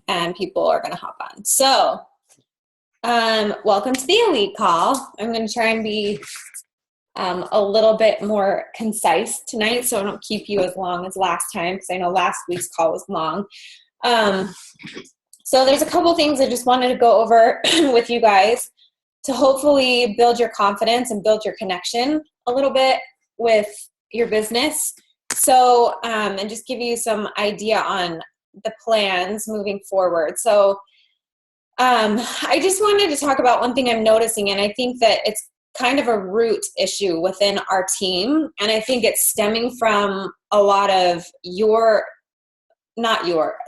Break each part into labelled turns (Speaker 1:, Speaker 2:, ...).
Speaker 1: and people are going to hop on. So, welcome to the Elite Call. I'm going to try and be a little bit more concise tonight so I don't keep you as long as last time, because I know last week's call was long. So there's a couple things I just wanted to go over with you guys to hopefully build your confidence and build your connection a little bit with your business. So, and just give you some idea on the plans moving forward. So, I just wanted to talk about one thing I'm noticing, and I think that it's kind of a root issue within our team. And I think it's stemming from a lot of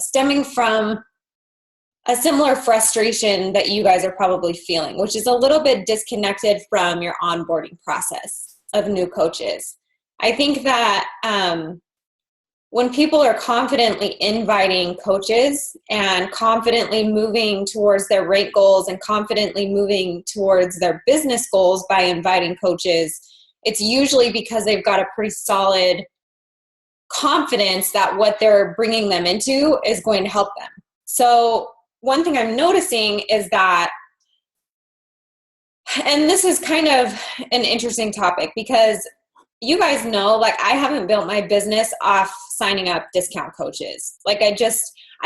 Speaker 1: stemming from a similar frustration that you guys are probably feeling, which is a little bit disconnected from your onboarding process of new coaches. I think that when people are confidently inviting coaches and confidently moving towards their rate goals and confidently moving towards their business goals by inviting coaches, it's usually because they've got a pretty solid confidence that what they're bringing them into is going to help them. So one thing I'm noticing is that, and this is kind of an interesting topic because you guys know, like, I haven't built my business off signing up discount coaches. Like, I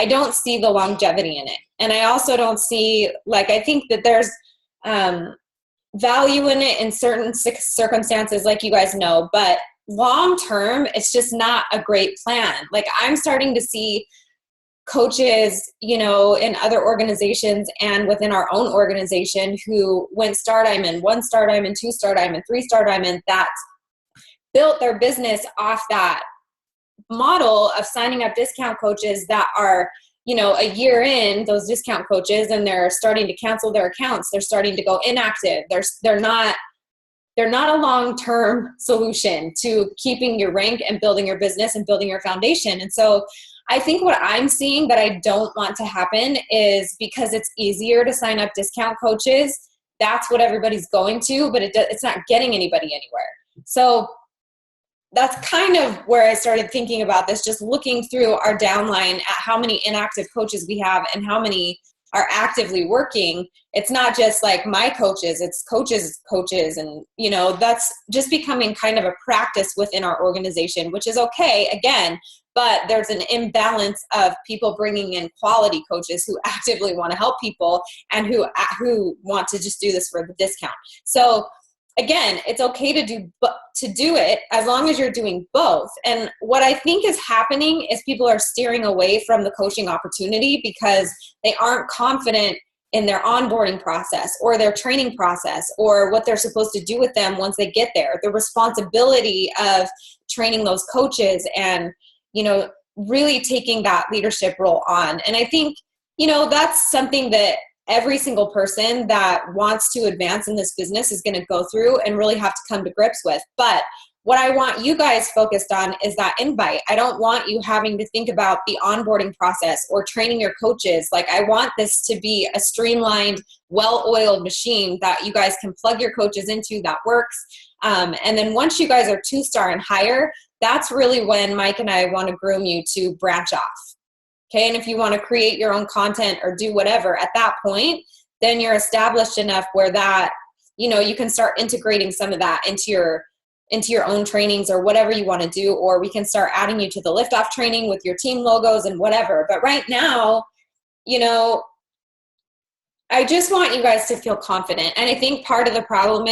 Speaker 1: don't see the longevity in it. And I also don't see, like, I think that there's value in it in certain circumstances, like you guys know, but long term, it's just not a great plan. Like, I'm starting to see coaches, you know, in other organizations and within our own organization who went Star Diamond, 1 Star Diamond, 2 Star Diamond, 3 Star Diamond, that built their business off that model of signing up discount coaches that are, you know, a year in, those discount coaches, and they're starting to cancel their accounts. They're starting to go inactive. They're not a long-term solution to keeping your rank and building your business and building your foundation. And so I think what I'm seeing that I don't want to happen is, because it's easier to sign up discount coaches, that's what everybody's going to, but it's not getting anybody anywhere. So that's kind of where I started thinking about this, just looking through our downline at how many inactive coaches we have and how many are actively working. It's not just like my coaches, it's coaches. And, you know, that's just becoming kind of a practice within our organization, which is okay, again, but there's an imbalance of people bringing in quality coaches who actively want to help people and who want to just do this for the discount. So again, it's okay to do it as long as you're doing both. And what I think is happening is people are steering away from the coaching opportunity because they aren't confident in their onboarding process or their training process or what they're supposed to do with them once they get there. The responsibility of training those coaches and, you know, really taking that leadership role on. And I think, you know, that's something that every single person that wants to advance in this business is going to go through and really have to come to grips with. But what I want you guys focused on is that invite. I don't want you having to think about the onboarding process or training your coaches. Like, I want this to be a streamlined, well-oiled machine that you guys can plug your coaches into that works. And then once you guys are 2-star and higher, that's really when Mike and I want to groom you to branch off. Okay, and if you want to create your own content or do whatever at that point, then you're established enough where that, you know, you can start integrating some of that into your own trainings or whatever you want to do, or we can start adding you to the liftoff training with your team logos and whatever. But right now, you know, I just want you guys to feel confident. And I think part of the problem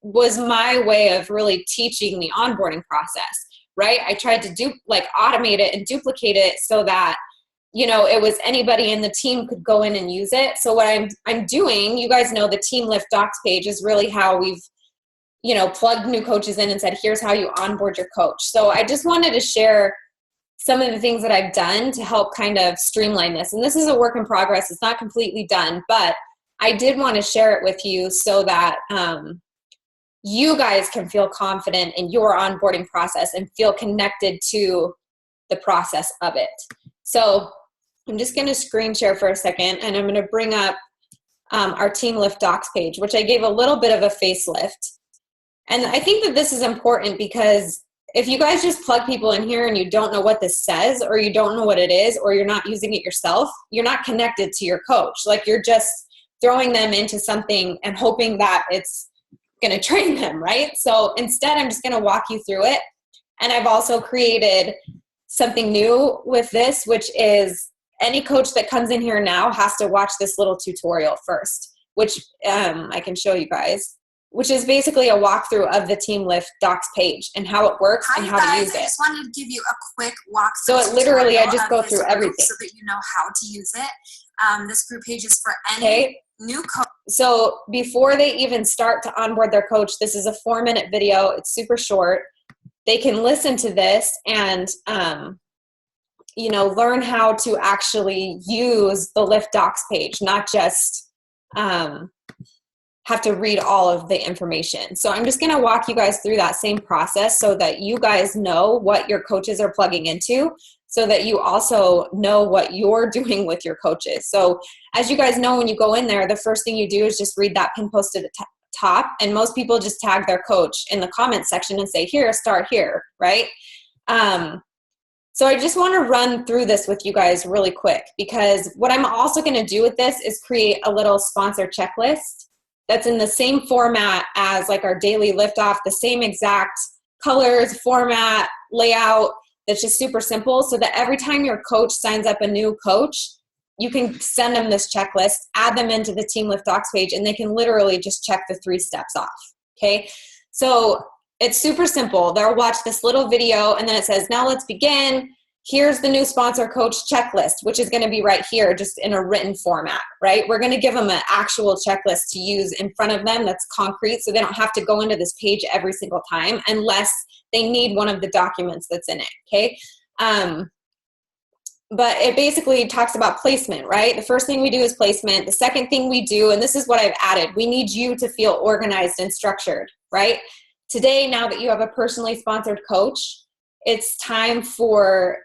Speaker 1: was my way of really teaching the onboarding process. Right? I tried to automate it and duplicate it so that, you know, it was anybody in the team could go in and use it. So what I'm doing, you guys know the Team Lift Docs page is really how we've, you know, plugged new coaches in and said, here's how you onboard your coach. So I just wanted to share some of the things that I've done to help kind of streamline this. And this is a work in progress. It's not completely done, but I did want to share it with you so that, you guys can feel confident in your onboarding process and feel connected to the process of it. So I'm just going to screen share for a second, and I'm going to bring up our Team Lift Docs page, which I gave a little bit of a facelift. And I think that this is important because if you guys just plug people in here and you don't know what this says, or you don't know what it is, or you're not using it yourself, you're not connected to your coach. Like, you're just throwing them into something and hoping that it's going to train them, right? So instead, I'm just going to walk you through it. And I've also created something new with this, which is any coach that comes in here now has to watch this little tutorial first, which I can show you guys, which is basically a walkthrough of the Team Lift Docs page and how it works and how to use it.
Speaker 2: I just wanted to give you a quick walkthrough.
Speaker 1: So it literally, I just go through everything
Speaker 2: so that you know how to use it. This group page is for any new coach.
Speaker 1: So before they even start to onboard their coach, this is a 4-minute video. It's super short. They can listen to this and, learn how to actually use the Lift Docs page, not just have to read all of the information. So I'm just going to walk you guys through that same process so that you guys know what your coaches are plugging into, so that you also know what you're doing with your coaches. So as you guys know, when you go in there, the first thing you do is just read that pin post at the top, and most people just tag their coach in the comment section and say, here, start here, right? So I just want to run through this with you guys really quick, because what I'm also going to do with this is create a little sponsor checklist that's in the same format as like our daily lift off, the same exact colors, format, layout. That's just super simple, so that every time your coach signs up a new coach, you can send them this checklist, add them into the Team Lift Docs page, and they can literally just check the 3 steps off, okay? So it's super simple. They'll watch this little video, and then it says, now let's begin. Here's the new sponsor coach checklist, which is going to be right here, just in a written format, right? We're going to give them an actual checklist to use in front of them that's concrete, so they don't have to go into this page every single time unless they need one of the documents that's in it, okay? But it basically talks about placement, right? The first thing we do is placement. The second thing we do, and this is what I've added, we need you to feel organized and structured, right? Today, now that you have a personally sponsored coach, it's time for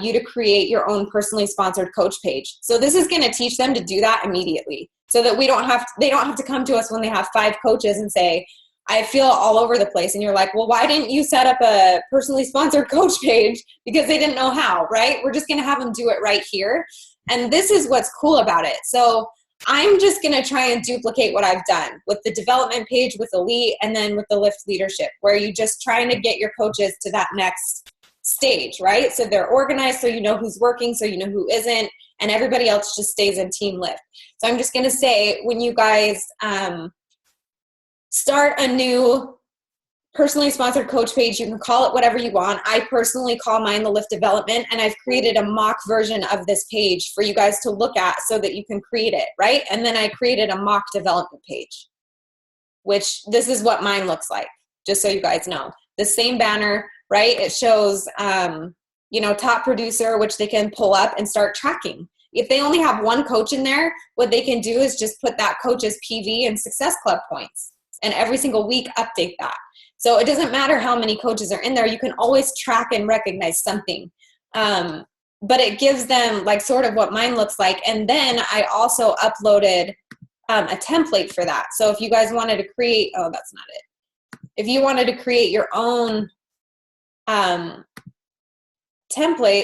Speaker 1: you to create your own personally sponsored coach page. So this is going to teach them to do that immediately, so that they don't have to come to us when they have 5 coaches and say, I feel all over the place. And you're like, well, why didn't you set up a personally sponsored coach page? Because they didn't know how, right? We're just going to have them do it right here. And this is what's cool about it. So I'm just going to try and duplicate what I've done with the development page with Elite, and then with the Lift Leadership, where you're just trying to get your coaches to that next stage, right? So they're organized, so you know who's working, so you know who isn't, and everybody else just stays in Team Lift. So I'm just going to say, when you guys start a new personally sponsored coach page, you can call it whatever you want. I personally call mine the Lift Development, and I've created a mock version of this page for you guys to look at so that you can create it, right? And then I created a mock development page, which this is what mine looks like, just so you guys know. The same banner, right? It shows, top producer, which they can pull up and start tracking. If they only have 1 coach in there, what they can do is just put that coach's PV and Success Club points, and every single week update that. So it doesn't matter how many coaches are in there. You can always track and recognize something. But it gives them like sort of what mine looks like. And then I also uploaded a template for that. So if you guys wanted to create, oh, that's not it. If you wanted to create your own template,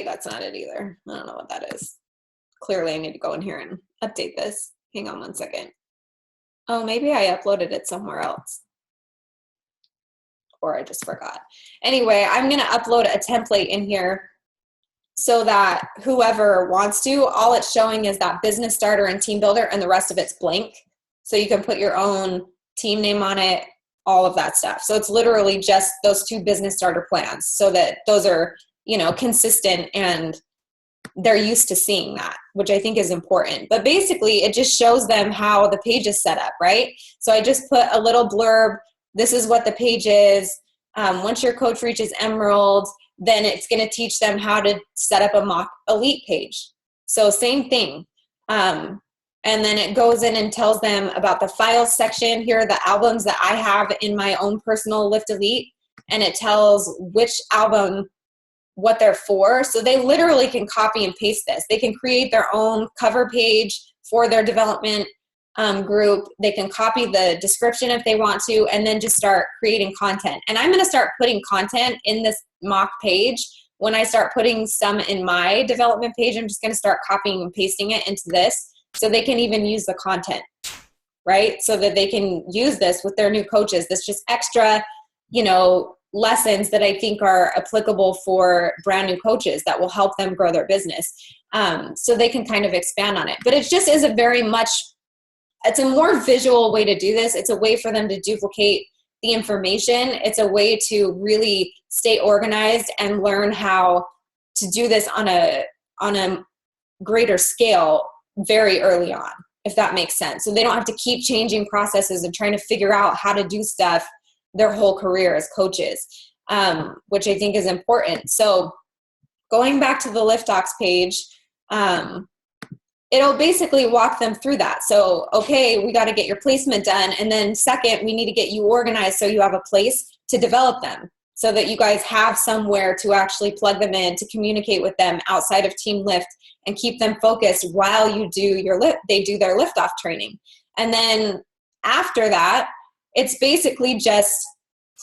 Speaker 1: that's not it either. I don't know what that is. Clearly I need to go in here and update this. Hang on one second. Oh, maybe I uploaded it somewhere else. Or I just forgot. Anyway, I'm going to upload a template in here so that whoever wants to, all it's showing is that business starter and team builder, and the rest of it's blank. So you can put your own team name on it, all of that stuff. So it's literally just those 2 business starter plans, so that those are, consistent and they're used to seeing that, which I think is important. But basically, it just shows them how the page is set up, right? So I just put a little blurb. This is what the page is. Once your coach reaches Emerald, then it's going to teach them how to set up a mock Elite page. So same thing. And then it goes in and tells them about the files section. Here are the albums that I have in my own personal Lift Elite. And it tells which album, what they're for. So they literally can copy and paste this. They can create their own cover page for their development group. They can copy the description if they want to, and then just start creating content. And I'm going to start putting content in this mock page. When I start putting some in my development page, I'm just going to start copying and pasting it into this so they can even use the content, right? So that they can use this with their new coaches. This just extra, lessons that I think are applicable for brand new coaches that will help them grow their business. So they can kind of expand on it. But it just is it's a more visual way to do this. It's a way for them to duplicate the information. It's a way to really stay organized and learn how to do this on a greater scale very early on, if that makes sense. So they don't have to keep changing processes and trying to figure out how to do stuff their whole career as coaches, which I think is important. So going back to the LiftDocs page, it'll basically walk them through that. So, okay, we got to get your placement done. And then second, we need to get you organized so you have a place to develop them so that you guys have somewhere to actually plug them in, to communicate with them outside of Team Lift and keep them focused while you do they do their lift off training. And then after that, it's basically just,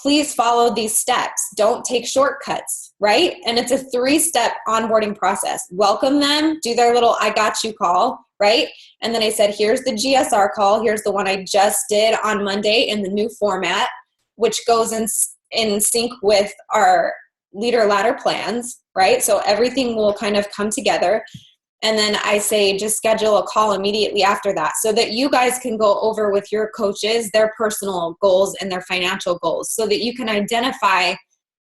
Speaker 1: please follow these steps. Don't take shortcuts, right? And it's a 3-step onboarding process. Welcome them, do their little I got you call, right? And then I said, here's the GSR call. Here's the one I just did on Monday in the new format, which goes in sync with our leader ladder plans, right? So everything will kind of come together. And then I say, just schedule a call immediately after that so that you guys can go over with your coaches their personal goals and their financial goals so that you can identify,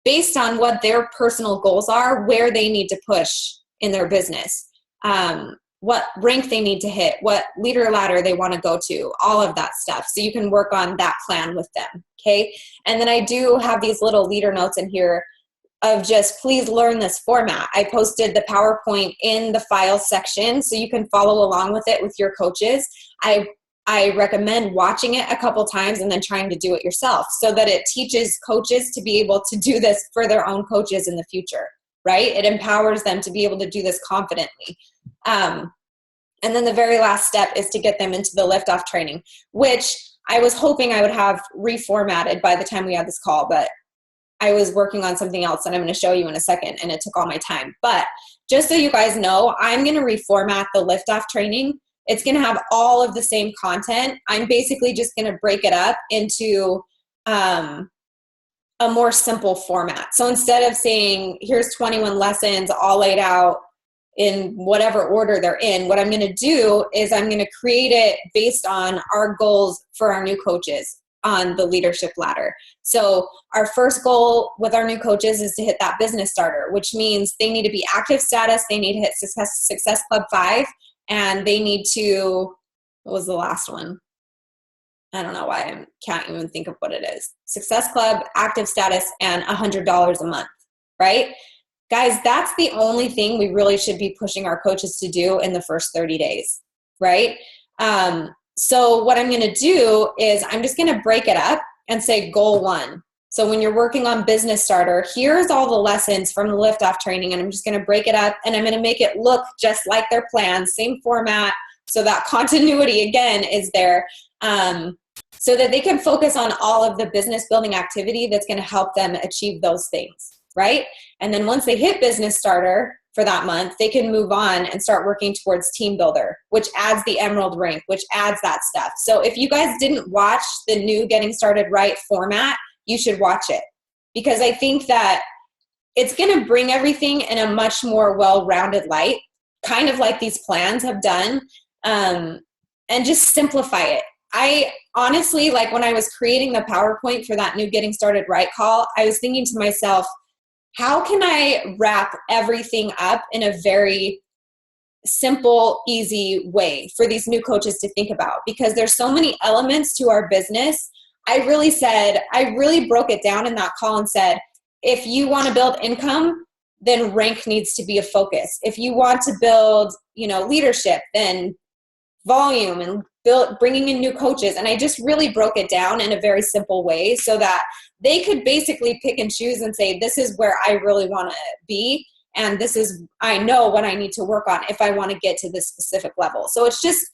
Speaker 1: based on what their personal goals are, where they need to push in their business, what rank they need to hit, what leader ladder they want to go to, all of that stuff. So you can work on that plan with them, okay? And then I do have these little leader notes in here of just, please learn this format. I posted the PowerPoint in the files section so you can follow along with it with your coaches. I recommend watching it a couple times and then trying to do it yourself so that it teaches coaches to be able to do this for their own coaches in the future, right? It empowers them to be able to do this confidently. And then the very last step is to get them into the lift-off training, which I was hoping I would have reformatted by the time we had this call, but I was working on something else that I'm going to show you in a second, and it took all my time. But just so you guys know, I'm going to reformat the lift-off training. It's going to have all of the same content. I'm basically just going to break it up into a more simple format. So instead of saying, here's 21 lessons all laid out in whatever order they're in, what I'm going to do is I'm going to create it based on our goals for our new coaches on the leadership ladder. So our first goal with our new coaches is to hit that business starter, which means they need to be active status, they need to hit Success Club 5, and they need to, what was the last one? I don't know why I can't even think of what it is. Success Club, active status, and $100 a month, right? Guys, that's the only thing we really should be pushing our coaches to do in the first 30 days, right? So what I'm going to do is I'm just going to break it up and say goal 1. So when you're working on business starter, here's all the lessons from the lift-off training, and I'm just going to break it up and I'm going to make it look just like their plan, same format, so that continuity again is there, so that they can focus on all of the business building activity that's going to help them achieve those things, right? And then once they hit business starter for that month, they can move on and start working towards team builder, which adds the emerald rank, which adds that stuff. So if you guys didn't watch the new Getting Started Right format, you should watch it, because I think that it's going to bring everything in a much more well-rounded light, kind of like these plans have done, and just simplify it. I honestly, like when I was creating the PowerPoint for that new Getting Started Right call, I was thinking to myself, how can I wrap everything up in a very simple, easy way for these new coaches to think about? Because there's so many elements to our business. I really broke it down in that call and said, if you want to build income, then rank needs to be a focus. If you want to build, leadership, then volume and bringing in new coaches. And I just really broke it down in a very simple way so that they could basically pick and choose and say, this is where I really want to be. And I know what I need to work on if I want to get to this specific level. So it's just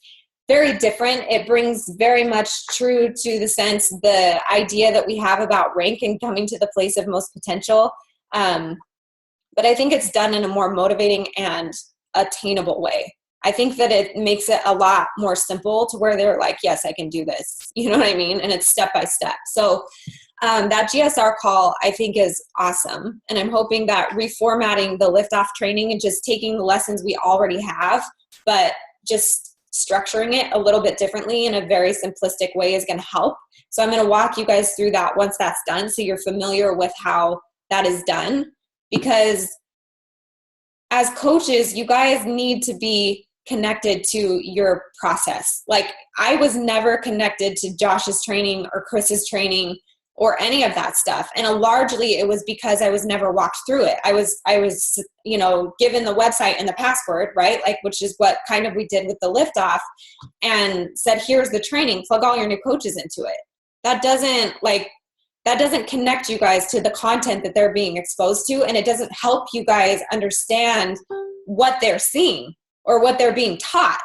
Speaker 1: very different. It brings very much true to the idea that we have about rank and coming to the place of most potential. But I think it's done in a more motivating and attainable way. I think that it makes it a lot more simple to where they're like, yes, I can do this. You know what I mean? And it's step by step. So that GSR call, I think, is awesome. And I'm hoping that reformatting the liftoff training and just taking the lessons we already have, but just structuring it a little bit differently in a very simplistic way is going to help. So I'm going to walk you guys through that once that's done, so you're familiar with how that is done. Because as coaches, you guys need to be connected to your process. Like, I was never connected to Josh's training or Chris's training or any of that stuff. And largely it was because I was never walked through it. I was, given the website and the password, right? Like, which is what kind of we did with the liftoff, and said, here's the training, plug all your new coaches into it. That doesn't connect you guys to the content that they're being exposed to. And it doesn't help you guys understand what they're seeing or what they're being taught,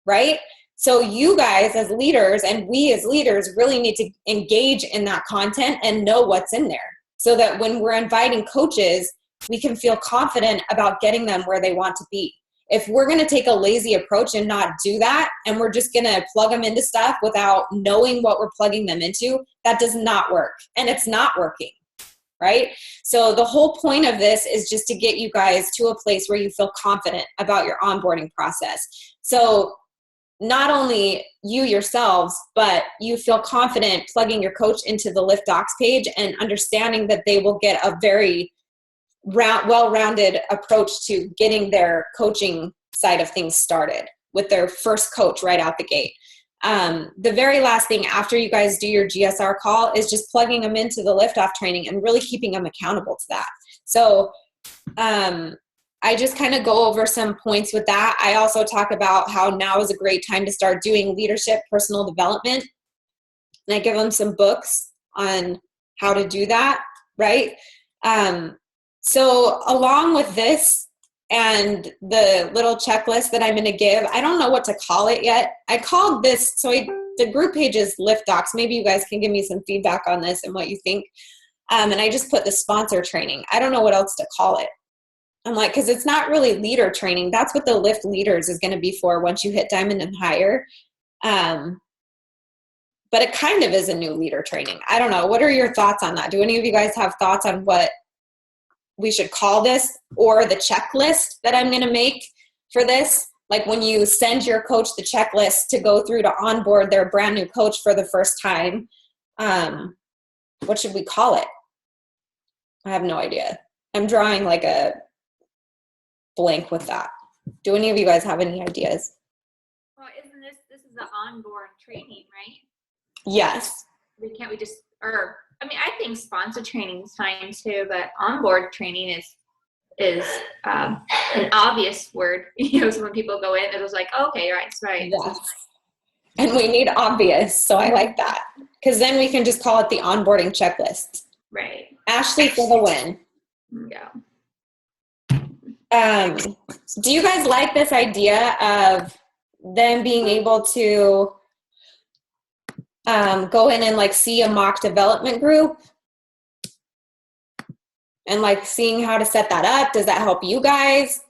Speaker 1: right? So you guys as leaders, and we as leaders, really need to engage in that content and know what's in there, so that when we're inviting coaches, we can feel confident about getting them where they want to be. If we're going to take a lazy approach and not do that, and we're just going to plug them into stuff without knowing what we're plugging them into, that does not work. And it's not working, right? So the whole point of this is just to get you guys to a place where you feel confident about your onboarding process. So not only you yourselves, but you feel confident plugging your coach into the LiftDocs page and understanding that they will get a very well-rounded approach to getting their coaching side of things started with their first coach right out the gate. The very last thing after you guys do your GSR call is just plugging them into the liftoff training and really keeping them accountable to that. So I just kind of go over some points with that. I also talk about how now is a great time to start doing leadership, personal development. And I give them some books on how to do that, right? So along with this and the little checklist that I'm going to give, I don't know what to call it yet. I called this, the group page is LiftDocs. Maybe you guys can give me some feedback on this and what you think. And I just put the sponsor training. I don't know what else to call it. I'm like, because it's not really leader training. That's what the Lift Leaders is going to be for once you hit Diamond and higher. But it kind of is a new leader training. I don't know. What are your thoughts on that? Do any of you guys have thoughts on what we should call this, or the checklist that I'm going to make for this? Like, when you send your coach the checklist to go through to onboard their brand new coach for the first time, what should we call it? I have no idea. I'm drawing like a blank with that. Do any of you guys have any ideas?
Speaker 3: Well, isn't this is the onboard training, right?
Speaker 1: Yes.
Speaker 3: Can't we just, I think sponsor training is fine too, but onboard training is an obvious word. So when people go in, it was like, oh, okay, right.
Speaker 1: Yes. And we need obvious, so I like that, because then we can just call it the onboarding checklist.
Speaker 3: Right.
Speaker 1: Ashley for the win.
Speaker 3: Yeah.
Speaker 1: Do you guys like this idea of them being able to go in and like see a mock development group and like seeing how to set that up? Does that help you guys?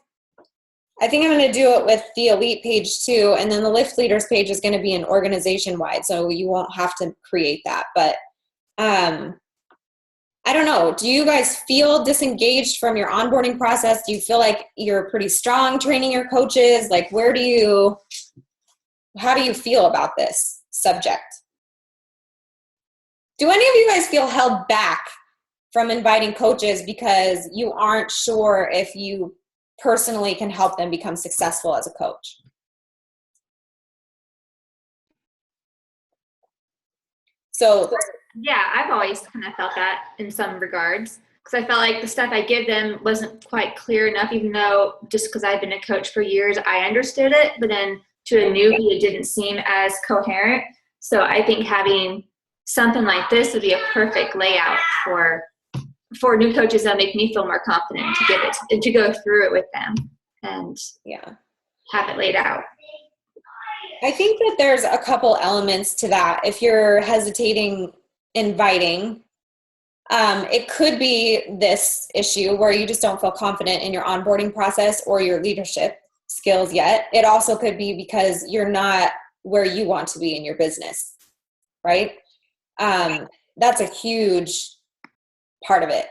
Speaker 1: I think I'm going to do it with the elite page too. And then the Lift Leaders page is going to be an organization wide, so you won't have to create that. But I don't know. Do you guys feel disengaged from your onboarding process? Do you feel like you're pretty strong training your coaches? Like, how do you feel about this subject? Do any of you guys feel held back from inviting coaches because you aren't sure if you personally can help them become successful as a coach? So
Speaker 3: yeah, I've always kind of felt that in some regards, because I felt like the stuff I give them wasn't quite clear enough, even though just because I've been a coach for years, I understood it, but then to a newbie, it didn't seem as coherent. So I think having something like this would be a perfect layout for new coaches that make me feel more confident to give it and to go through it with them and have it laid out.
Speaker 1: I think that there's a couple elements to that. If you're hesitating inviting, it could be this issue where you just don't feel confident in your onboarding process or your leadership skills yet. It also could be because you're not where you want to be in your business, right? That's a huge part of it.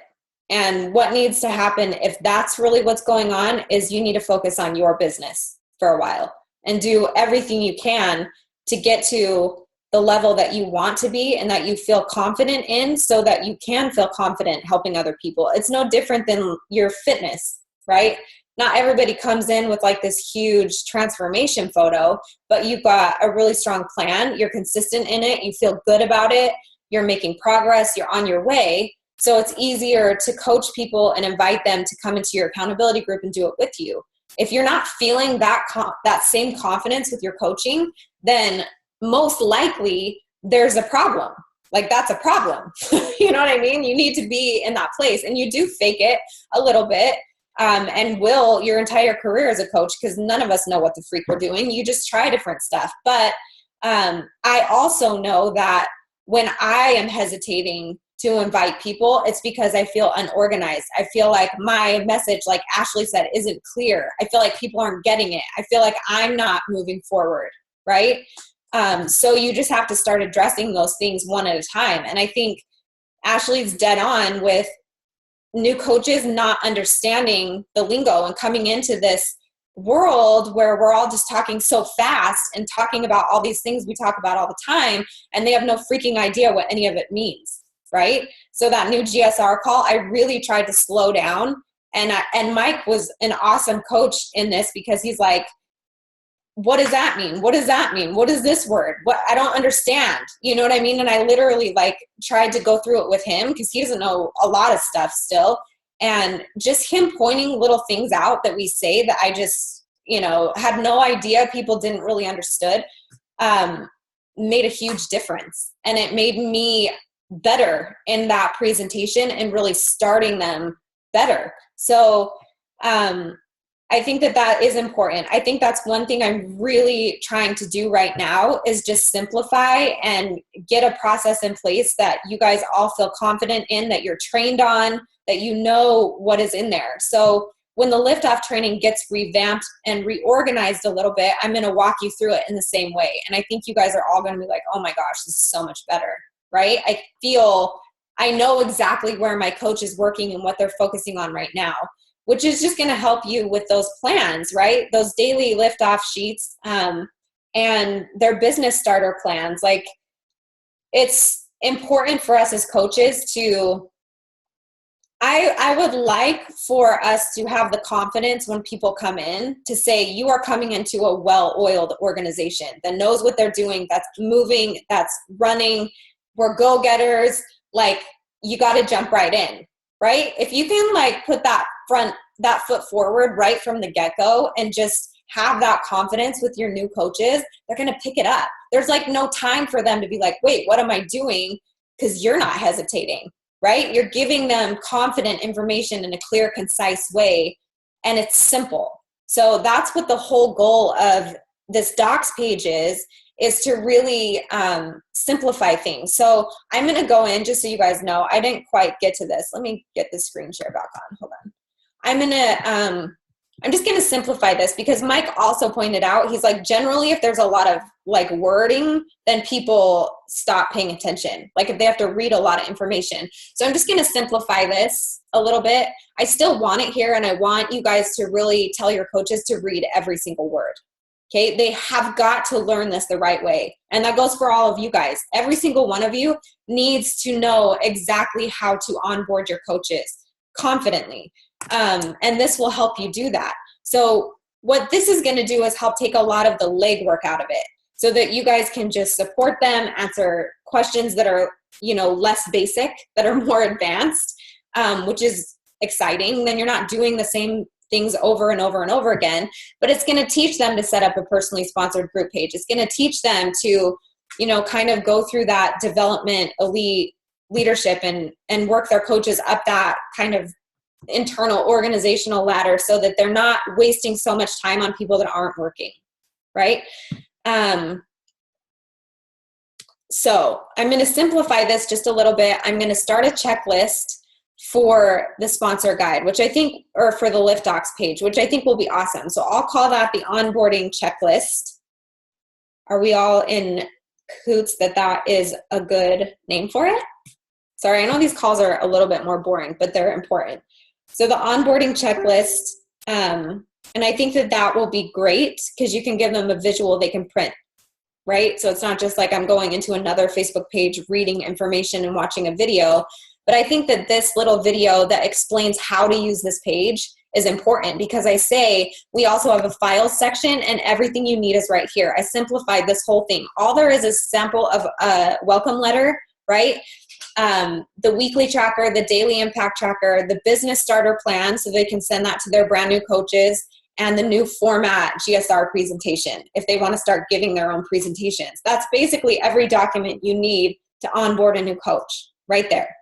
Speaker 1: And what needs to happen, if that's really what's going on, is you need to focus on your business for a while and do everything you can to get to the level that you want to be and that you feel confident in, so that you can feel confident helping other people. It's no different than your fitness, right? Not everybody comes in with like this huge transformation photo, but you've got a really strong plan. You're consistent in it. You feel good about it. You're making progress. You're on your way. So it's easier to coach people and invite them to come into your accountability group and do it with you. If you're not feeling that same confidence with your coaching, then most likely there's a problem. Like, that's a problem. You know what I mean? You need to be in that place, and you do fake it a little bit, and will your entire career as a coach, because none of us know what the freak we're doing. You just try different stuff. But I also know that when I am hesitating to invite people, it's because I feel unorganized. I feel like my message, like Ashley said, isn't clear. I feel like people aren't getting it. I feel like I'm not moving forward, right? So you just have to start addressing those things one at a time. And I think Ashley's dead on with new coaches not understanding the lingo and coming into this world where we're all just talking so fast and talking about all these things we talk about all the time, and they have no freaking idea what any of it means, right? So that new GSR call, I really tried to slow down. And Mike was an awesome coach in this, because he's like, what does that mean? What does that mean? What is this word? What? I don't understand. You know what I mean? And I literally like tried to go through it with him, because he doesn't know a lot of stuff still. And just him pointing little things out that we say that I just, had no idea people didn't really understood, made a huge difference. And it made me better in that presentation and really starting them better. So, I think that is important. I think that's one thing I'm really trying to do right now, is just simplify and get a process in place that you guys all feel confident in, that you're trained on, that you know what is in there. So when the liftoff training gets revamped and reorganized a little bit, I'm going to walk you through it in the same way. And I think you guys are all going to be like, oh my gosh, this is so much better, right? I know exactly where my coach is working and what they're focusing on right now, which is just going to help you with those plans, right? Those daily liftoff sheets, and their business starter plans. Like, it's important for us as coaches to, I would like for us to have the confidence when people come in to say, you are coming into a well-oiled organization that knows what they're doing, that's moving, that's running, we're go-getters. Like, you got to jump right in, right? If you can like put that foot forward right from the get-go and just have that confidence with your new coaches, they're going to pick it up. There's like no time for them to be like, wait, what am I doing? Because you're not hesitating, right? You're giving them confident information in a clear, concise way, and it's simple. So that's what the whole goal of this docs page is to really simplify things. So I'm going to go in, just so you guys know, I didn't quite get to this. Let me get the screen share back on. Hold on. I'm just going to simplify this, because Mike also pointed out, he's like, generally, if there's a lot of like wording, then people stop paying attention. Like, if they have to read a lot of information. So I'm just going to simplify this a little bit. I still want it here, and I want you guys to really tell your coaches to read every single word. Okay, they have got to learn this the right way. And that goes for all of you guys. Every single one of you needs to know exactly how to onboard your coaches confidently. And this will help you do that. So what this is going to do is help take a lot of the legwork out of it, so that you guys can just support them, answer questions that are, less basic, that are more advanced, which is exciting. Then you're not doing the same things over and over and over again, but it's going to teach them to set up a personally sponsored group page. It's going to teach them to, kind of go through that development, elite leadership, and work their coaches up that kind of internal organizational ladder, so that they're not wasting so much time on people that aren't working, right? So I'm going to simplify this just a little bit. I'm going to start a checklist for the sponsor guide, which I think, or for the LiftDocs page, which I think will be awesome. So I'll call that the onboarding checklist. Are we all in cahoots that that is a good name for it? Sorry, I know these calls are a little bit more boring, but they're important. So the onboarding checklist, and I think that that will be great because you can give them a visual they can print, right? So it's not just like I'm going into another Facebook page, reading information and watching a video. But I think that this little video that explains how to use this page is important because I say we also have a files section and everything you need is right here. I simplified this whole thing. All there is a sample of a welcome letter, right? The weekly tracker, the daily impact tracker, the business starter plan so they can send that to their brand new coaches, and the new format GSR presentation if they want to start giving their own presentations. That's basically every document you need to onboard a new coach right there.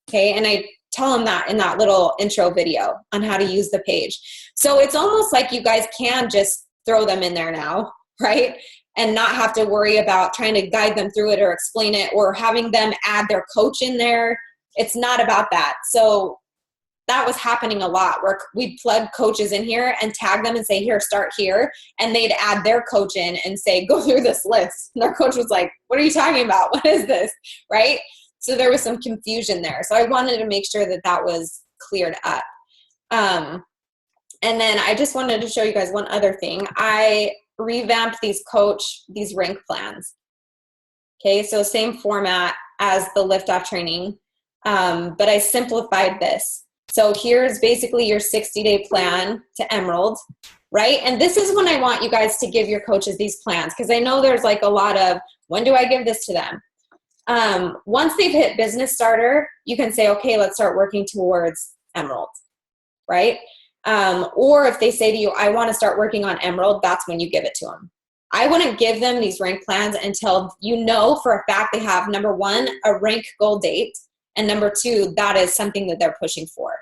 Speaker 1: Okay, and I tell them that in that little intro video on how to use the page. So it's almost like you guys can just throw them in there now, right? And not have to worry about trying to guide them through it or explain it or having them add their coach in there. It's not about that. So that was happening a lot where we'd plug coaches in here and tag them and say, here, start here. And they'd add their coach in and say, go through this list. And their coach was like, what are you talking about? What is this? Right? So there was some confusion there. So I wanted to make sure that that was cleared up. And then I just wanted to show you guys one other thing. I revamped these rank plans. Okay, so same format as the lift-off training, but I simplified this. So here's basically your 60-day plan to Emerald, right? And this is when I want you guys to give your coaches these plans because I know there's like a lot of, when do I give this to them? Once they've hit business starter, you can say, okay, let's start working towards Emerald, right? Or if they say to you, I want to start working on Emerald, that's when you give it to them. I wouldn't give them these rank plans until you know for a fact they have, number one, a rank goal date, and number two, that is something that they're pushing for,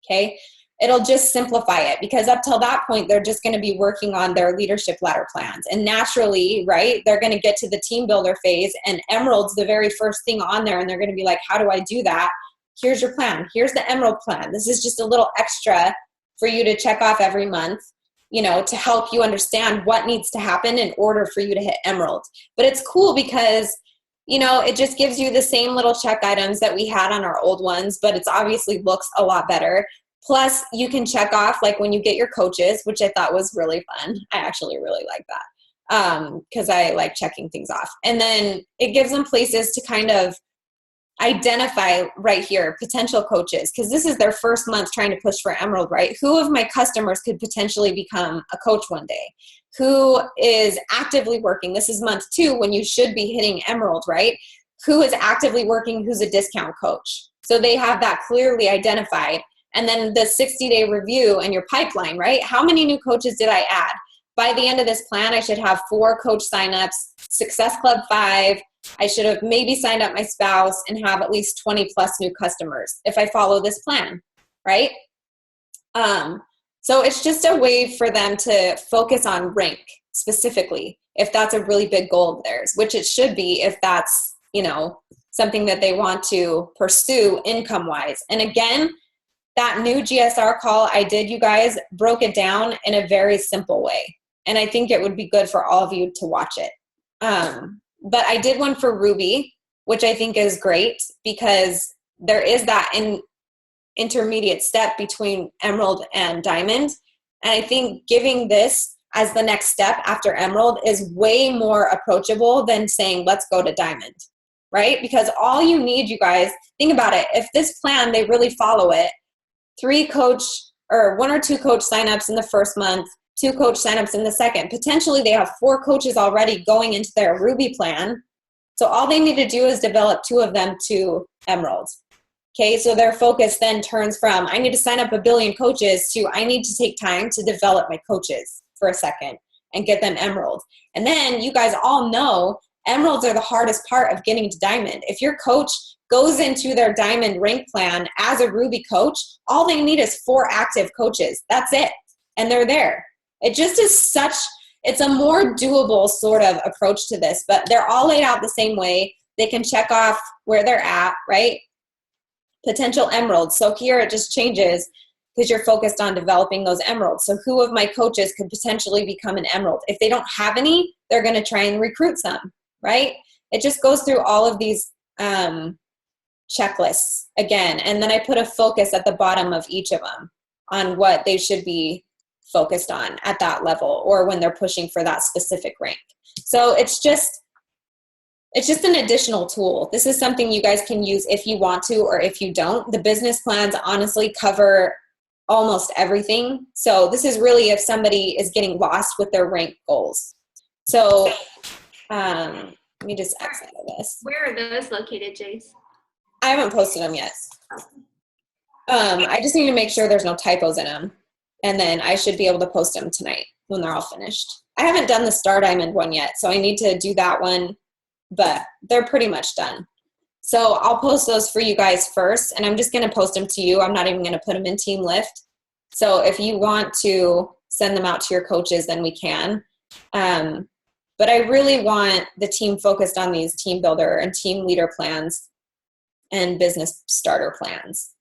Speaker 1: okay? It'll just simplify it because up till that point, they're just going to be working on their leadership ladder plans. And naturally, right, they're going to get to the team builder phase and Emerald's the very first thing on there. And they're going to be like, how do I do that? Here's your plan. Here's the Emerald plan. This is just a little extra for you to check off every month, you know, to help you understand what needs to happen in order for you to hit Emerald. But it's cool because, you know, it just gives you the same little check items that we had on our old ones, but it's obviously looks a lot better. Plus, you can check off, like when you get your coaches, which I thought was really fun. I actually really like that because I like checking things off. And then it gives them places to kind of identify right here, potential coaches, because this is their first month trying to push for Emerald, right? Who of my customers could potentially become a coach one day? Who is actively working? This is month 2 when you should be hitting Emerald, right? Who is actively working? Who's a discount coach? So they have that clearly identified. And then the 60-day review and your pipeline, right? How many new coaches did I add? By the end of this plan, I should have 4 coach signups, Success Club 5. I should have maybe signed up my spouse and have at least 20 plus new customers if I follow this plan, right? So it's just a way for them to focus on rank specifically, if that's a really big goal of theirs, which it should be if that's, you know, something that they want to pursue income-wise. And again, that new GSR call I did, you guys, broke it down in a very simple way. And I think it would be good for all of you to watch it. But I did one for Ruby, which I think is great because there is that intermediate step between Emerald and Diamond. And I think giving this as the next step after Emerald is way more approachable than saying, let's go to Diamond, right? Because all you need, you guys, think about it. If this plan, they really follow it, 1 or 2 coach signups in the first month, 2 coach signups in the second. Potentially they have 4 coaches already going into their Ruby plan. So all they need to do is develop 2 of them to Emerald. Okay, so their focus then turns from, I need to sign up 1 billion coaches to, I need to take time to develop my coaches for a second and get them Emerald. And then you guys all know Emeralds are the hardest part of getting to Diamond. If your coach goes into their Diamond rank plan as a Ruby coach, all they need is 4 active coaches. That's it. And they're there. It just is it's a more doable sort of approach to this, but they're all laid out the same way. They can check off where they're at, right? Potential emeralds. So here it just changes because you're focused on developing those emeralds. So who of my coaches could potentially become an emerald? If they don't have any, they're going to try and recruit some, right? It just goes through all of these checklists again. And then I put a focus at the bottom of each of them on what they should be focused on at that level or when they're pushing for that specific rank. So it's just an additional tool. This is something you guys can use if you want to or if you don't. The business plans honestly cover almost everything. So this is really if somebody is getting lost with their rank goals. So let me just exit this.
Speaker 3: Where are those located, Jace?
Speaker 1: I haven't posted them yet. I just need to make sure there's no typos in them. And then I should be able to post them tonight when they're all finished. I haven't done the Star Diamond one yet, so I need to do that one, but they're pretty much done. So I'll post those for you guys first, and I'm just going to post them to you. I'm not even going to put them in Team Lift. So if you want to send them out to your coaches, then we can. But I really want the team focused on these team builder and team leader plans and business starter plans.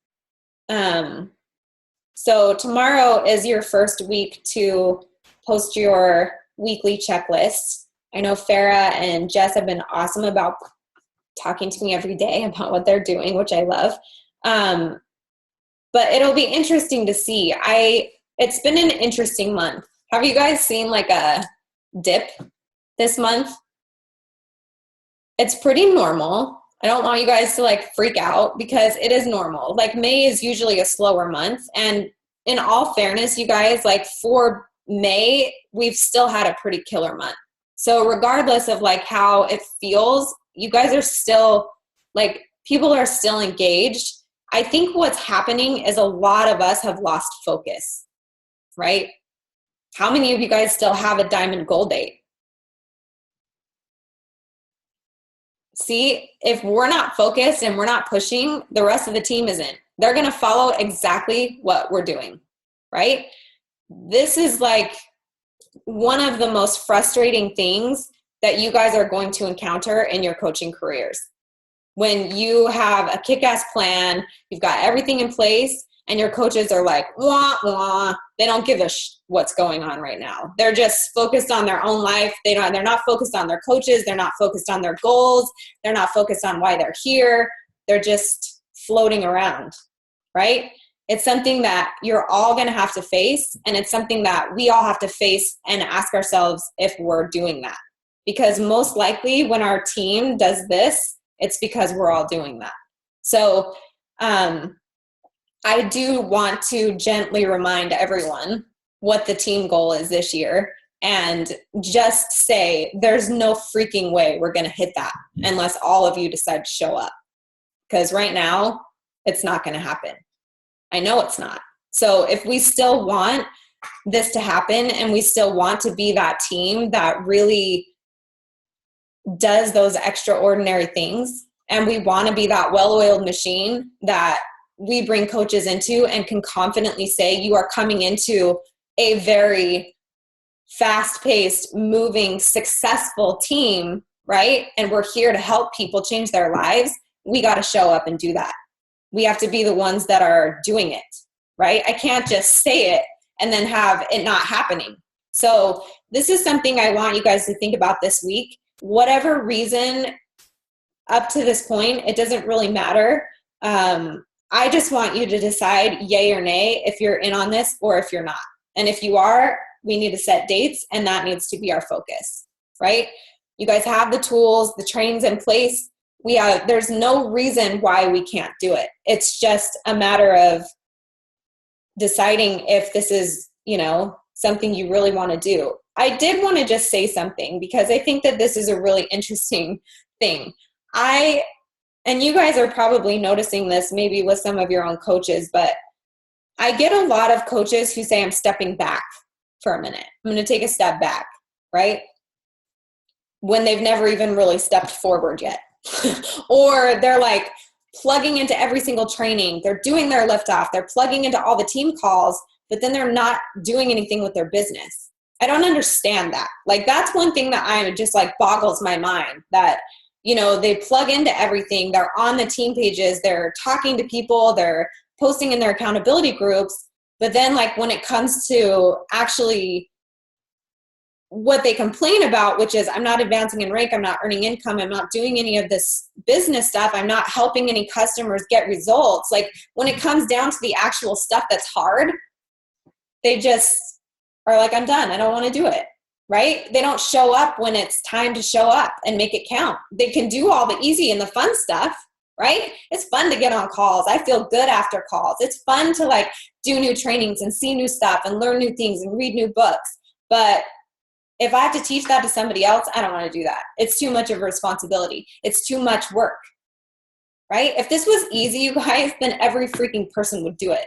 Speaker 1: So tomorrow is your first week to post your weekly checklist. I know Farah and Jess have been awesome about talking to me every day about what they're doing, which I love. But it'll be interesting to see. It's been an interesting month. Have you guys seen like a dip this month? It's pretty normal. I don't want you guys to like freak out because it is normal. Like May is usually a slower month. And in all fairness, you guys, like for May, we've still had a pretty killer month. So regardless of like how it feels, you guys are still like, people are still engaged. I think what's happening is a lot of us have lost focus, right? How many of you guys still have a diamond goal date? See, if we're not focused and we're not pushing, the rest of the team isn't. They're going to follow exactly what we're doing, right? This is like one of the most frustrating things that you guys are going to encounter in your coaching careers. When you have a kick-ass plan, you've got everything in place, and your coaches are like, wah, wah. They don't give a what's going on right now. They're just focused on their own life. They're not focused on their coaches. They're not focused on their goals. They're not focused on why they're here. They're just floating around, right? It's something that you're all going to have to face, and it's something that we all have to face and ask ourselves if we're doing that. Because most likely when our team does this, it's because we're all doing that. So I do want to gently remind everyone what the team goal is this year and just say there's no freaking way we're going to hit that unless all of you decide to show up. Because right now, it's not going to happen. I know it's not. So if we still want this to happen and we still want to be that team that really does those extraordinary things, and we want to be that well-oiled machine that we bring coaches into and can confidently say you are coming into a very fast-paced, moving, successful team, right? And we're here to help people change their lives. We got to show up and do that. We have to be the ones that are doing it, right? I can't just say it and then have it not happening. So this is something I want you guys to think about this week. Whatever reason up to this point, it doesn't really matter. I just want you to decide yay or nay if you're in on this or if you're not. And if you are, we need to set dates, and that needs to be our focus, right? You guys have the tools, the training's in place. There's no reason why we can't do it. It's just a matter of deciding if this is, something you really want to do. I did want to just say something because I think that this is a really interesting thing. And you guys are probably noticing this maybe with some of your own coaches, but I get a lot of coaches who say I'm stepping back for a minute. I'm going to take a step back, right? When they've never even really stepped forward yet. Or they're like plugging into every single training. They're doing their lift off. They're plugging into all the team calls, but then they're not doing anything with their business. I don't understand that. Like, that's one thing that I'm just like boggles my mind, that, you know, they plug into everything. They're on the team pages. They're talking to people. They're posting in their accountability groups. But then, like, when it comes to actually what they complain about, which is, I'm not advancing in rank, I'm not earning income, I'm not doing any of this business stuff, I'm not helping any customers get results. Like, when it comes down to the actual stuff that's hard, they just are like, I'm done. I don't want to do it. Right? They don't show up when it's time to show up and make it count. They can do all the easy and the fun stuff, right? It's fun to get on calls. I feel good after calls. It's fun to like do new trainings and see new stuff and learn new things and read new books. But if I have to teach that to somebody else, I don't want to do that. It's too much of a responsibility. It's too much work, right? If this was easy, you guys, then every freaking person would do it.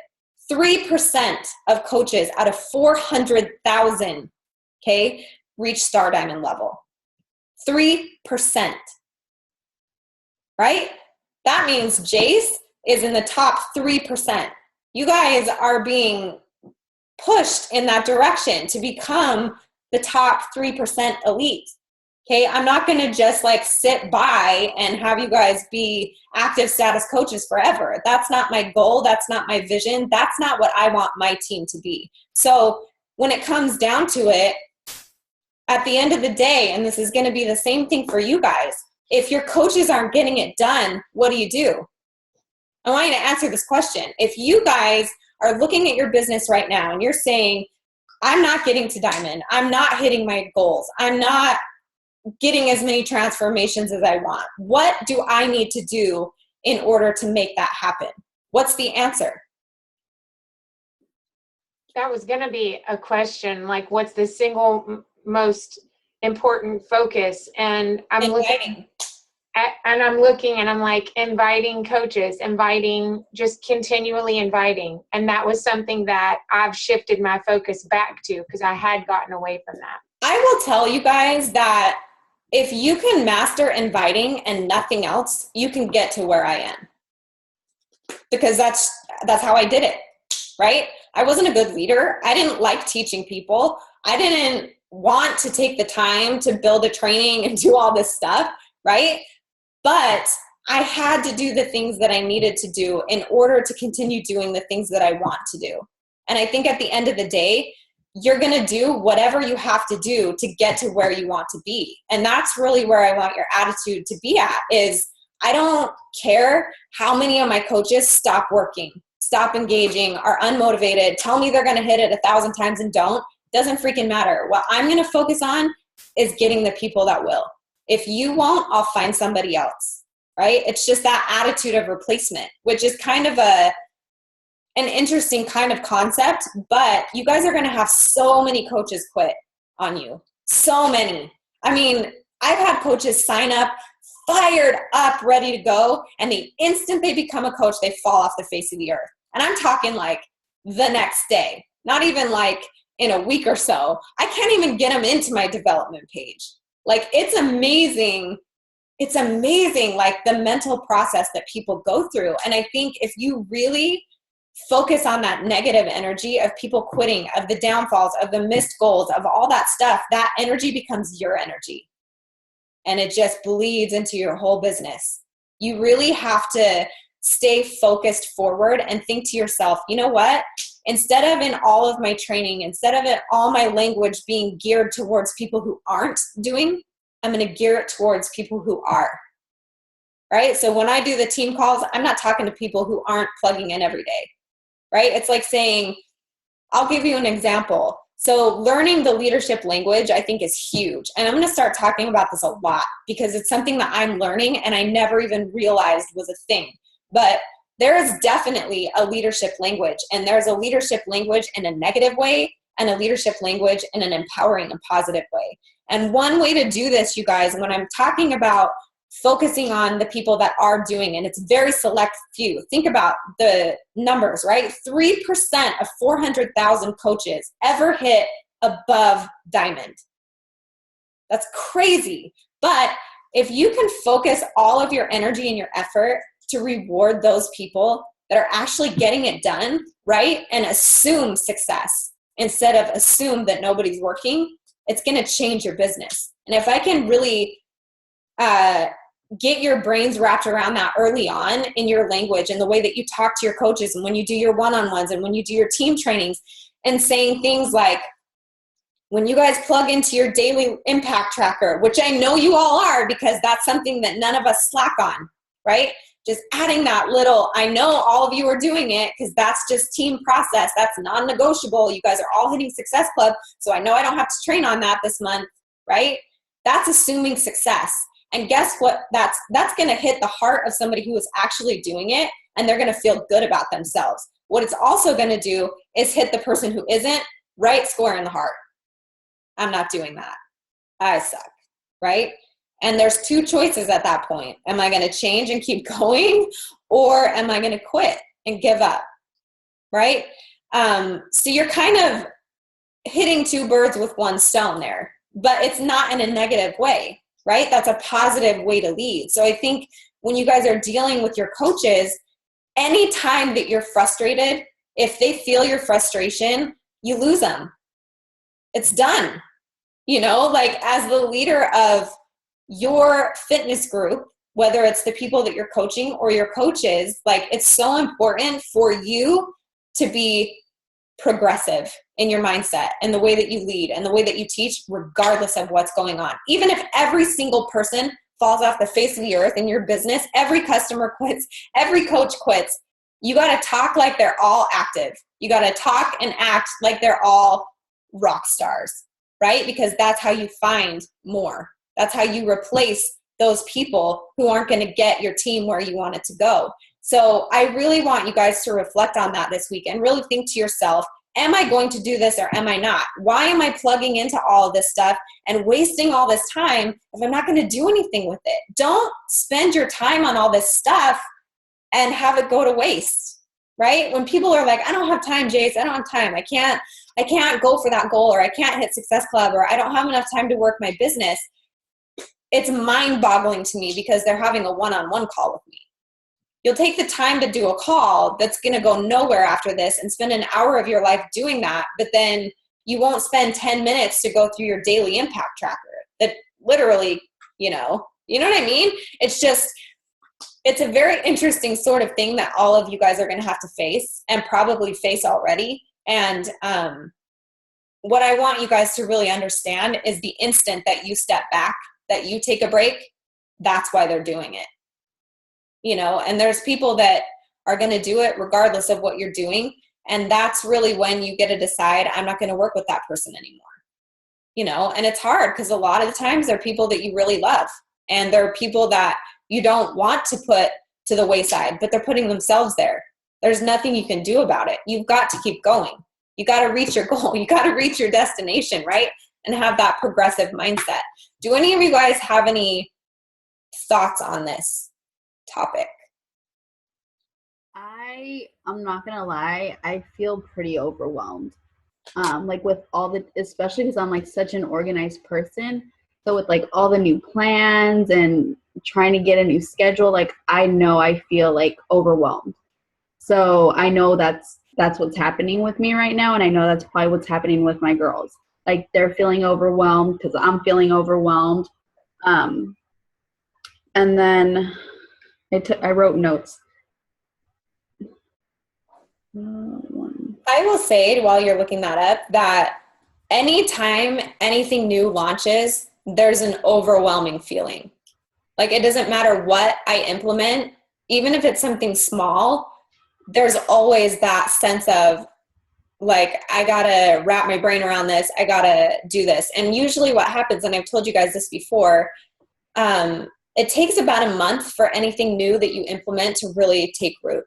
Speaker 1: 3% of coaches out of 400,000, okay, reach Star Diamond level. 3%, right? That means Jace is in the top 3%. You guys are being pushed in that direction to become the top 3% elite. Okay, I'm not going to just like sit by and have you guys be active status coaches forever. That's not my goal. That's not my vision. That's not what I want my team to be. So when it comes down to it, at the end of the day, and this is going to be the same thing for you guys, if your coaches aren't getting it done, what do? I want you to answer this question. If you guys are looking at your business right now and you're saying, I'm not getting to diamond, I'm not hitting my goals, I'm not getting as many transformations as I want, what do I need to do in order to make that happen? What's the answer?
Speaker 4: That was going to be a question, like, what's the single most important focus? And I'm looking and I'm like, inviting coaches, just continually inviting. And that was something that I've shifted my focus back to, because I had gotten away from that.
Speaker 1: I will tell you guys that if you can master inviting and nothing else, you can get to where I am. Because that's how I did it, right? I wasn't a good leader. I didn't like teaching people. I didn't want to take the time to build a training and do all this stuff, right? But I had to do the things that I needed to do in order to continue doing the things that I want to do. And I think at the end of the day, you're going to do whatever you have to do to get to where you want to be. And that's really where I want your attitude to be at, is I don't care how many of my coaches stop working, stop engaging, are unmotivated, tell me they're going to hit it 1,000 times and don't. Doesn't freaking matter. What I'm going to focus on is getting the people that will. If you won't, I'll find somebody else, right? It's just that attitude of replacement, which is kind of an interesting kind of concept, but you guys are going to have so many coaches quit on you. So many. I mean, I've had coaches sign up, fired up, ready to go, and the instant they become a coach, they fall off the face of the earth. And I'm talking like the next day, not even like in a week or so. I can't even get them into my development page. Like, it's amazing. It's amazing, like, the mental process that people go through. And I think if you really focus on that negative energy of people quitting, of the downfalls, of the missed goals, of all that stuff, that energy becomes your energy. And it just bleeds into your whole business. You really have to stay focused forward and think to yourself, you know what? Instead of in all of my training, instead of it, all my language being geared towards people who aren't doing, I'm going to gear it towards people who are. Right? So when I do the team calls, I'm not talking to people who aren't plugging in every day. Right? It's like saying, I'll give you an example. So learning the leadership language, I think, is huge. And I'm going to start talking about this a lot because it's something that I'm learning and I never even realized was a thing. But there is definitely a leadership language, and there's a leadership language in a negative way and a leadership language in an empowering and positive way. And one way to do this, you guys, when I'm talking about focusing on the people that are doing, and it's very select few. Think about the numbers, right? 3% of 400,000 coaches ever hit above diamond. That's crazy. But if you can focus all of your energy and your effort to reward those people that are actually getting it done, right? And assume success instead of assume that nobody's working, it's going to change your business. And if I can really get your brains wrapped around that early on in your language and the way that you talk to your coaches and when you do your one-on-ones and when you do your team trainings, and saying things like, when you guys plug into your daily impact tracker, which I know you all are because that's something that none of us slack on, right? Just adding that little, I know all of you are doing it because that's just team process. That's non-negotiable. You guys are all hitting Success Club, so I know I don't have to train on that this month, right? That's assuming success. And guess what? That's going to hit the heart of somebody who is actually doing it, and they're going to feel good about themselves. What it's also going to do is hit the person who isn't right square in the heart. I'm not doing that. I suck, right? And there's two choices at that point. Am I going to change and keep going, or am I going to quit and give up, right? So you're kind of hitting two birds with one stone there, but it's not in a negative way, right? That's a positive way to lead. So I think when you guys are dealing with your coaches, anytime that you're frustrated, if they feel your frustration, you lose them. It's done. You know, like as the leader of your fitness group, whether it's the people that you're coaching or your coaches, like it's so important for you to be progressive in your mindset and the way that you lead and the way that you teach, regardless of what's going on. Even if every single person falls off the face of the earth in your business, every customer quits, every coach quits, you got to talk like they're all active. You got to talk and act like they're all rock stars, right? Because that's how you find more. That's how you replace those people who aren't going to get your team where you want it to go. So I really want you guys to reflect on that this week and really think to yourself, am I going to do this or am I not? Why am I plugging into all of this stuff and wasting all this time if I'm not going to do anything with it? Don't spend your time on all this stuff and have it go to waste, right? When people are like, I don't have time, Jace, I don't have time. I can't go for that goal, or I can't hit Success Club, or I don't have enough time to work my business. It's mind-boggling to me because they're having a one-on-one call with me. You'll take the time to do a call that's going to go nowhere after this and spend an hour of your life doing that, but then you won't spend 10 minutes to go through your daily impact tracker that literally, you know what I mean? It's just, it's a very interesting sort of thing that all of you guys are going to have to face and probably face already. And what I want you guys to really understand is the instant that you step back, that you take a break, that's why they're doing it. You know, and there's people that are going to do it regardless of what you're doing. And that's really when you get to decide, I'm not going to work with that person anymore. You know, and it's hard because a lot of the times they're people that you really love. And they're people that you don't want to put to the wayside, but they're putting themselves there. There's nothing you can do about it. You've got to keep going. You got to reach your goal. You got to reach your destination, right? And have that progressive mindset. Do any of you guys have any thoughts on this topic?
Speaker 5: I'm not gonna lie, I feel pretty overwhelmed. Like with all the, especially because I'm like such an organized person. So with like all the new plans and trying to get a new schedule, like I know I feel like overwhelmed. So I know that's what's happening with me right now, and I know that's probably what's happening with my girls. Like they're feeling overwhelmed because I'm feeling overwhelmed. And then I wrote notes.
Speaker 1: I will say, while you're looking that up, that anytime anything new launches, there's an overwhelming feeling. Like it doesn't matter what I implement, even if it's something small, there's always that sense of like, I gotta wrap my brain around this. I gotta do this. And usually what happens, and I've told you guys this before, it takes about a month for anything new that you implement to really take root,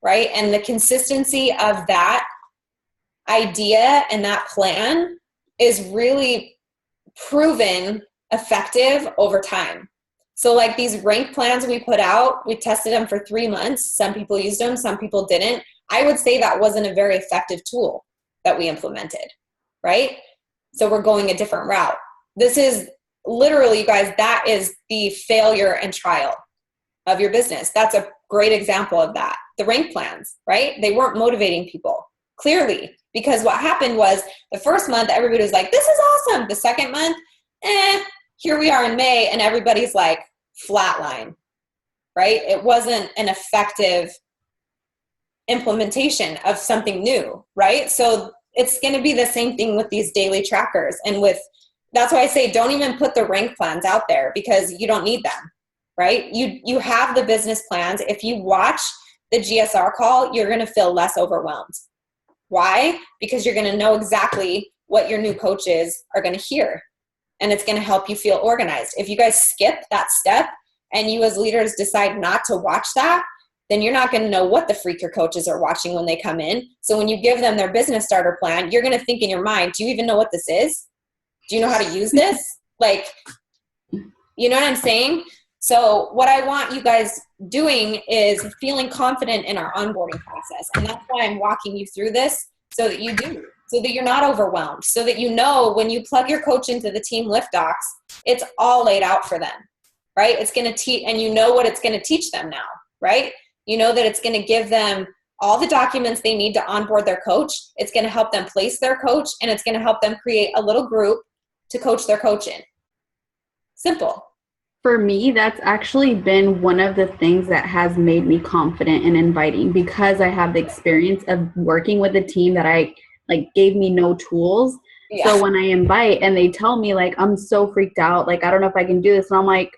Speaker 1: right? And the consistency of that idea and that plan is really proven effective over time. So like these rank plans we put out, we tested them for 3 months. Some people used them, some people didn't. I would say that wasn't a very effective tool that we implemented, right? So we're going a different route. This is literally, you guys, that is the failure and trial of your business. That's a great example of that. The rank plans, right? They weren't motivating people. clearly. Because what happened was the first month, everybody was like, this is awesome. The second month, here we are in May, and everybody's like flatline, right? It wasn't an effective implementation of something new, right? So it's going to be the same thing with these daily trackers. And that's why I say, don't even put the rank plans out there, because you don't need them, right? You have the business plans. If you watch the GSR call, you're going to feel less overwhelmed. Why? Because you're going to know exactly what your new coaches are going to hear, and it's going to help you feel organized. If you guys skip that step and you as leaders decide not to watch that, then you're not going to know what the freak your coaches are watching when they come in. So when you give them their business starter plan, you're going to think in your mind, do you even know what this is? Do you know how to use this? Like, you know what I'm saying? So what I want you guys doing is feeling confident in our onboarding process. And that's why I'm walking you through this, so that you do, so that you're not overwhelmed, so that you know when you plug your coach into the Team Lift Docs, it's all laid out for them, right? It's going to teach, and you know what it's going to teach them now, right? You know that it's going to give them all the documents they need to onboard their coach. It's going to help them place their coach, and it's going to help them create a little group to coach their coach in. Simple.
Speaker 5: For me, that's actually been one of the things that has made me confident in inviting, because I have the experience of working with a team that gave me no tools. Yeah. So when I invite and they tell me like, I'm so freaked out, like, I don't know if I can do this. And I'm like,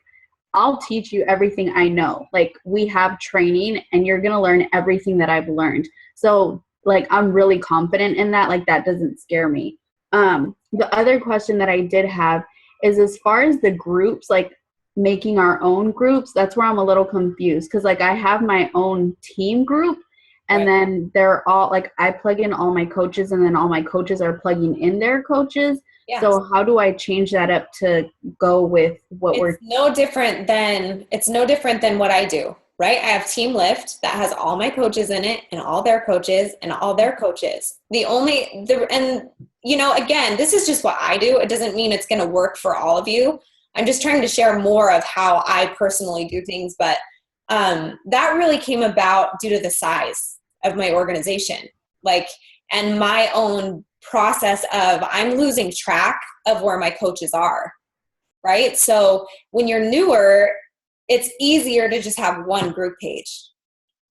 Speaker 5: I'll teach you everything I know. Like, we have training and you're going to learn everything that I've learned. So like, I'm really confident in that. Like, that doesn't scare me. The other question that I did have is, as far as the groups, like making our own groups, that's where I'm a little confused. Cause like I have my own team group, and right. Then they're all like, I plug in all my coaches, and then all my coaches are plugging in their coaches. Yes. So how do I change that up to go with what
Speaker 1: it's no different than what I do, right? I have Team Lift that has all my coaches in it, and all their coaches and all their coaches. And you know, again, this is just what I do. It doesn't mean it's going to work for all of you. I'm just trying to share more of how I personally do things. But that really came about due to the size of my organization, and my own process of I'm losing track of where my coaches are, right? So when you're newer, it's easier to just have one group page,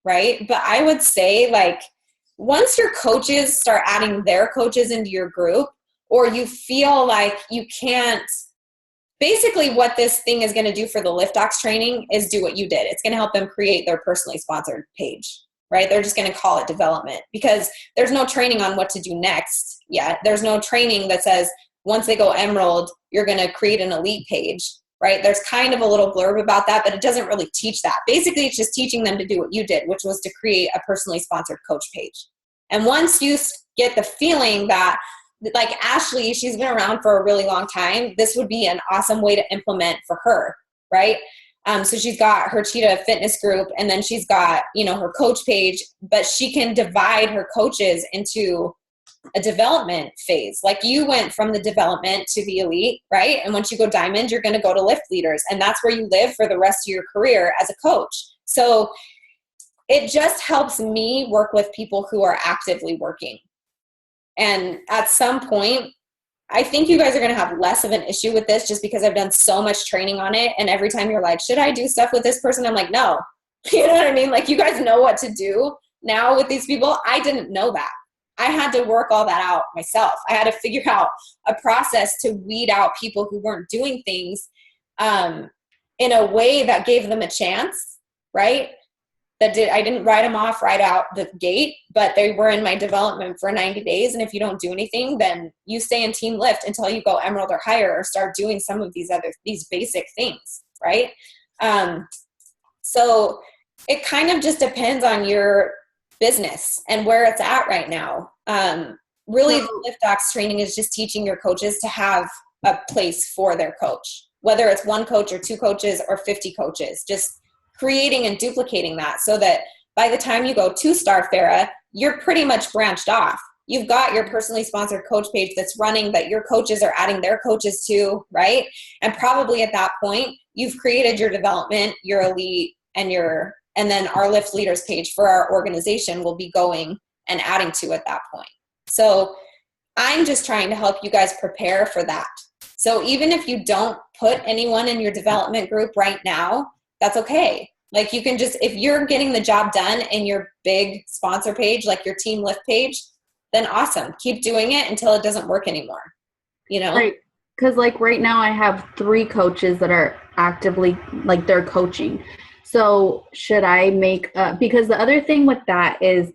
Speaker 1: right? But I would say, like, once your coaches start adding their coaches into your group, or you feel like you can't, basically what this thing is going to do for the Lift Docs training is do what you did. It's going to help them create their personally sponsored page, right? They're just going to call it development, because there's no training on what to do next yet. There's no training that says once they go Emerald, you're going to create an elite page, right? There's kind of a little blurb about that, but it doesn't really teach that. Basically, it's just teaching them to do what you did, which was to create a personally sponsored coach page. And once you get the feeling that, like Ashley, she's been around for a really long time, this would be an awesome way to implement for her, right? So she's got her Cheetah Fitness group, and then she's got, her coach page, but she can divide her coaches into a development phase. Like, you went from the development to the elite, right? And once you go diamond, you're going to go to lift leaders, and that's where you live for the rest of your career as a coach. So it just helps me work with people who are actively working. And at some point, I think you guys are going to have less of an issue with this, just because I've done so much training on it. And every time you're like, should I do stuff with this person? I'm like, no. You know what I mean? Like, you guys know what to do now with these people. I didn't know that. I had to work all that out myself. I had to figure out a process to weed out people who weren't doing things in a way that gave them a chance, right? I didn't write them off right out the gate, but they were in my development for 90 days. And if you don't do anything, then you stay in Team Lift until you go Emerald or higher, or start doing some of these basic things, right? So it kind of just depends on your business and where it's at right now. Really, the Lift Docs training is just teaching your coaches to have a place for their coach, whether it's one coach or two coaches or 50 coaches, just creating and duplicating that, so that by the time you go to Star Farah, you're pretty much branched off. You've got your personally sponsored coach page that's running, that your coaches are adding their coaches to, right? And probably at that point, you've created your development, your elite, and then our Lift Leaders page for our organization will be going and adding to at that point. So I'm just trying to help you guys prepare for that. So even if you don't put anyone in your development group right now, that's okay. Like you can just, if you're getting the job done in your big sponsor page, like your Team Lift page, then awesome. Keep doing it until it doesn't work anymore, you know?
Speaker 5: Right. Because like right now I have 3 coaches that are actively, like they're coaching. So should I make, because the other thing with that is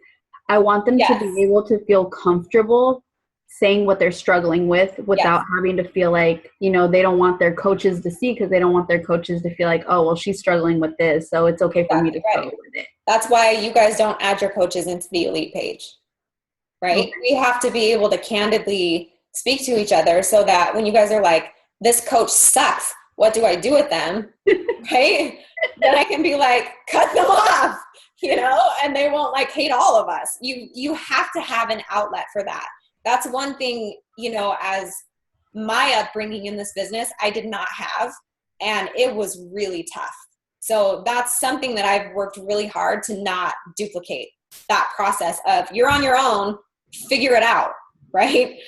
Speaker 5: I want them to be able to feel comfortable saying what they're struggling with without having to feel like, you know, they don't want their coaches to see, because they don't want their coaches to feel like, oh, well, she's struggling with this, so it's okay for me to struggle with it.
Speaker 1: That's why you guys don't add your coaches into the elite page, right? Okay. We have to be able to candidly speak to each other so that when you guys are like, this coach sucks, what do I do with them? Right? Then I can be like, cut them off, you know, and they won't like hate all of us. You have to have an outlet for that. That's one thing, you know, as my upbringing in this business, I did not have, and it was really tough. So that's something that I've worked really hard to not duplicate, that process of you're on your own, figure it out, right?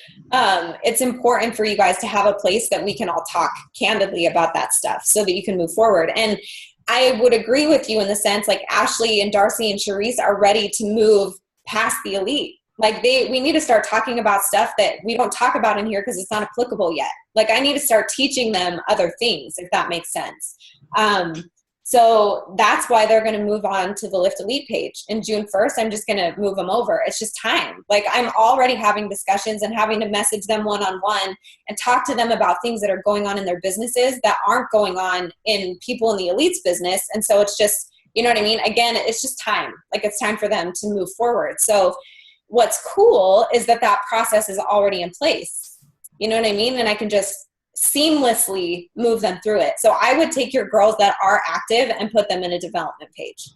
Speaker 1: It's important for you guys to have a place that we can all talk candidly about that stuff so that you can move forward. And I would agree with you in the sense like Ashley and Darcy and Charisse are ready to move past the elite. Like we need to start talking about stuff that we don't talk about in here because it's not applicable yet. Like I need to start teaching them other things, if that makes sense. So that's why they're going to move on to the Lift Elite page. In June 1st, I'm just going to move them over. It's just time. Like I'm already having discussions and having to message them one-on-one and talk to them about things that are going on in their businesses that aren't going on in people in the Elite's business. And so it's just, you know what I mean? Again, it's just time. Like it's time for them to move forward. So what's cool is that process is already in place. You know what I mean? And I can just seamlessly move them through it. So I would take your girls that are active and put them in a development page.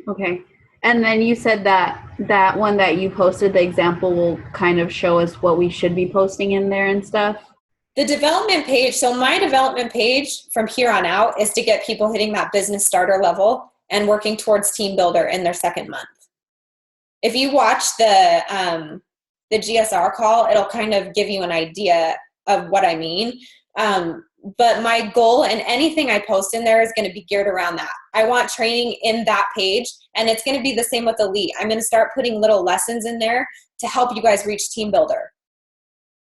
Speaker 5: Okay. And then you said that one that you posted, the example will kind of show us what we should be posting in there and stuff.
Speaker 1: The development page. So my development page from here on out is to get people hitting that business starter level and working towards team builder in their second month. If you watch the GSR call, it'll kind of give you an idea of what I mean. But my goal and anything I post in there is going to be geared around that. I want training in that page, and it's going to be the same with Elite. I'm going to start putting little lessons in there to help you guys reach team builder,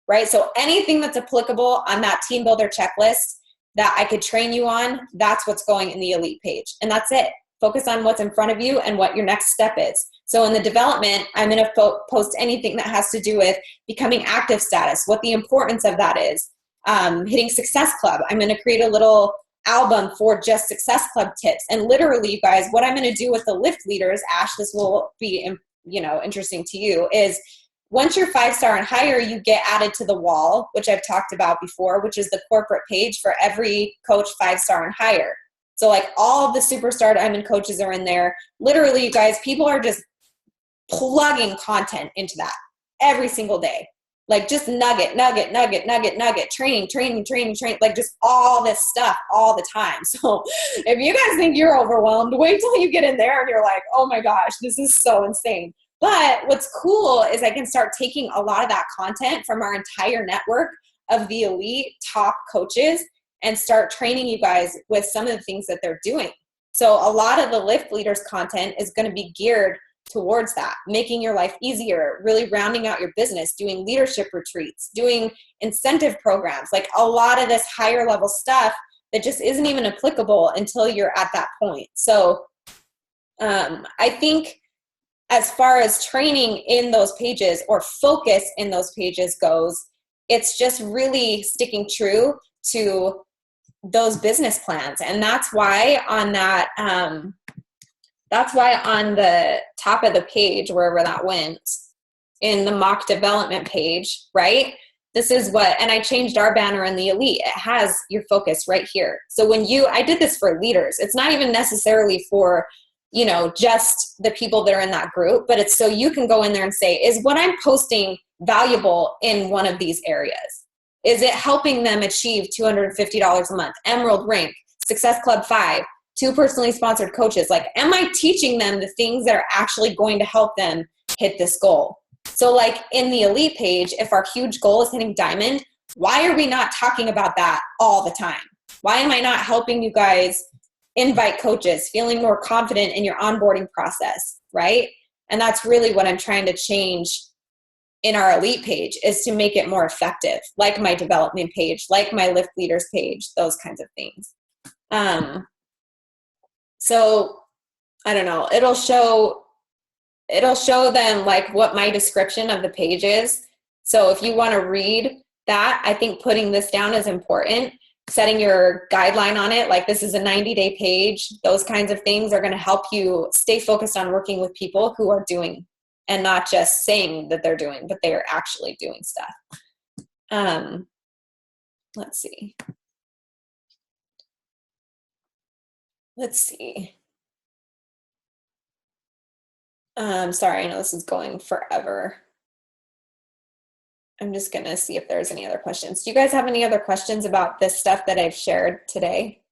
Speaker 1: right? So anything that's applicable on that team builder checklist that I could train you on, that's what's going in the Elite page. And that's it. Focus on what's in front of you and what your next step is. So in the development, I'm going to post anything that has to do with becoming active status, what the importance of that is, hitting Success Club. I'm going to create a little album for just Success Club tips. And literally, you guys, what I'm going to do with the Lift leaders, Ash, this will be, you know, interesting to you, is once you're 5-star and higher, you get added to the wall, which I've talked about before, which is the corporate page for every coach 5-star and higher. So like all of the superstar diamond coaches are in there. Literally, you guys, people are just plugging content into that every single day. Like just nugget, training, like just all this stuff all the time. So if you guys think you're overwhelmed, wait till you get in there and you're like, oh my gosh, this is so insane. But what's cool is I can start taking a lot of that content from our entire network of the elite top coaches and start training you guys with some of the things that they're doing. So a lot of the Lift Leaders content is going to be geared towards that, making your life easier, really rounding out your business, doing leadership retreats, doing incentive programs, like a lot of this higher level stuff that just isn't even applicable until you're at that point. So I think as far as training in those pages or focus in those pages goes, it's just really sticking true to those business plans. And that's why on that, that's why on the top of the page, wherever that went, in the mock development page, right? This is what, and I changed our banner in the elite. It has your focus right here. So when I did this for leaders, it's not even necessarily for, you know, just the people that are in that group, but it's so you can go in there and say, is what I'm posting valuable in one of these areas? Is it helping them achieve $250 a month, Emerald rank, Success Club 5, 2 personally sponsored coaches? Like, am I teaching them the things that are actually going to help them hit this goal. So like in the elite page, if our huge goal is hitting diamond, why are we not talking about that all the time? Why am I not helping you guys invite coaches, feeling more confident in your onboarding process, right? And that's really what I'm trying to change in our elite page, is to make it more effective, like my development page, like my lift leaders page, those kinds of things. So I don't know, it'll show them like what my description of the page is. So if you want to read that, I think putting this down is important. Setting your guideline on it, like this is a 90-day page, those kinds of things are going to help you stay focused on working with people who are doing, and not just saying that they're doing, but they are actually doing stuff. Let's see. Sorry, I know this is going forever. I'm just going to see if there's any other questions. Do you guys have any other questions about this stuff that I've shared today?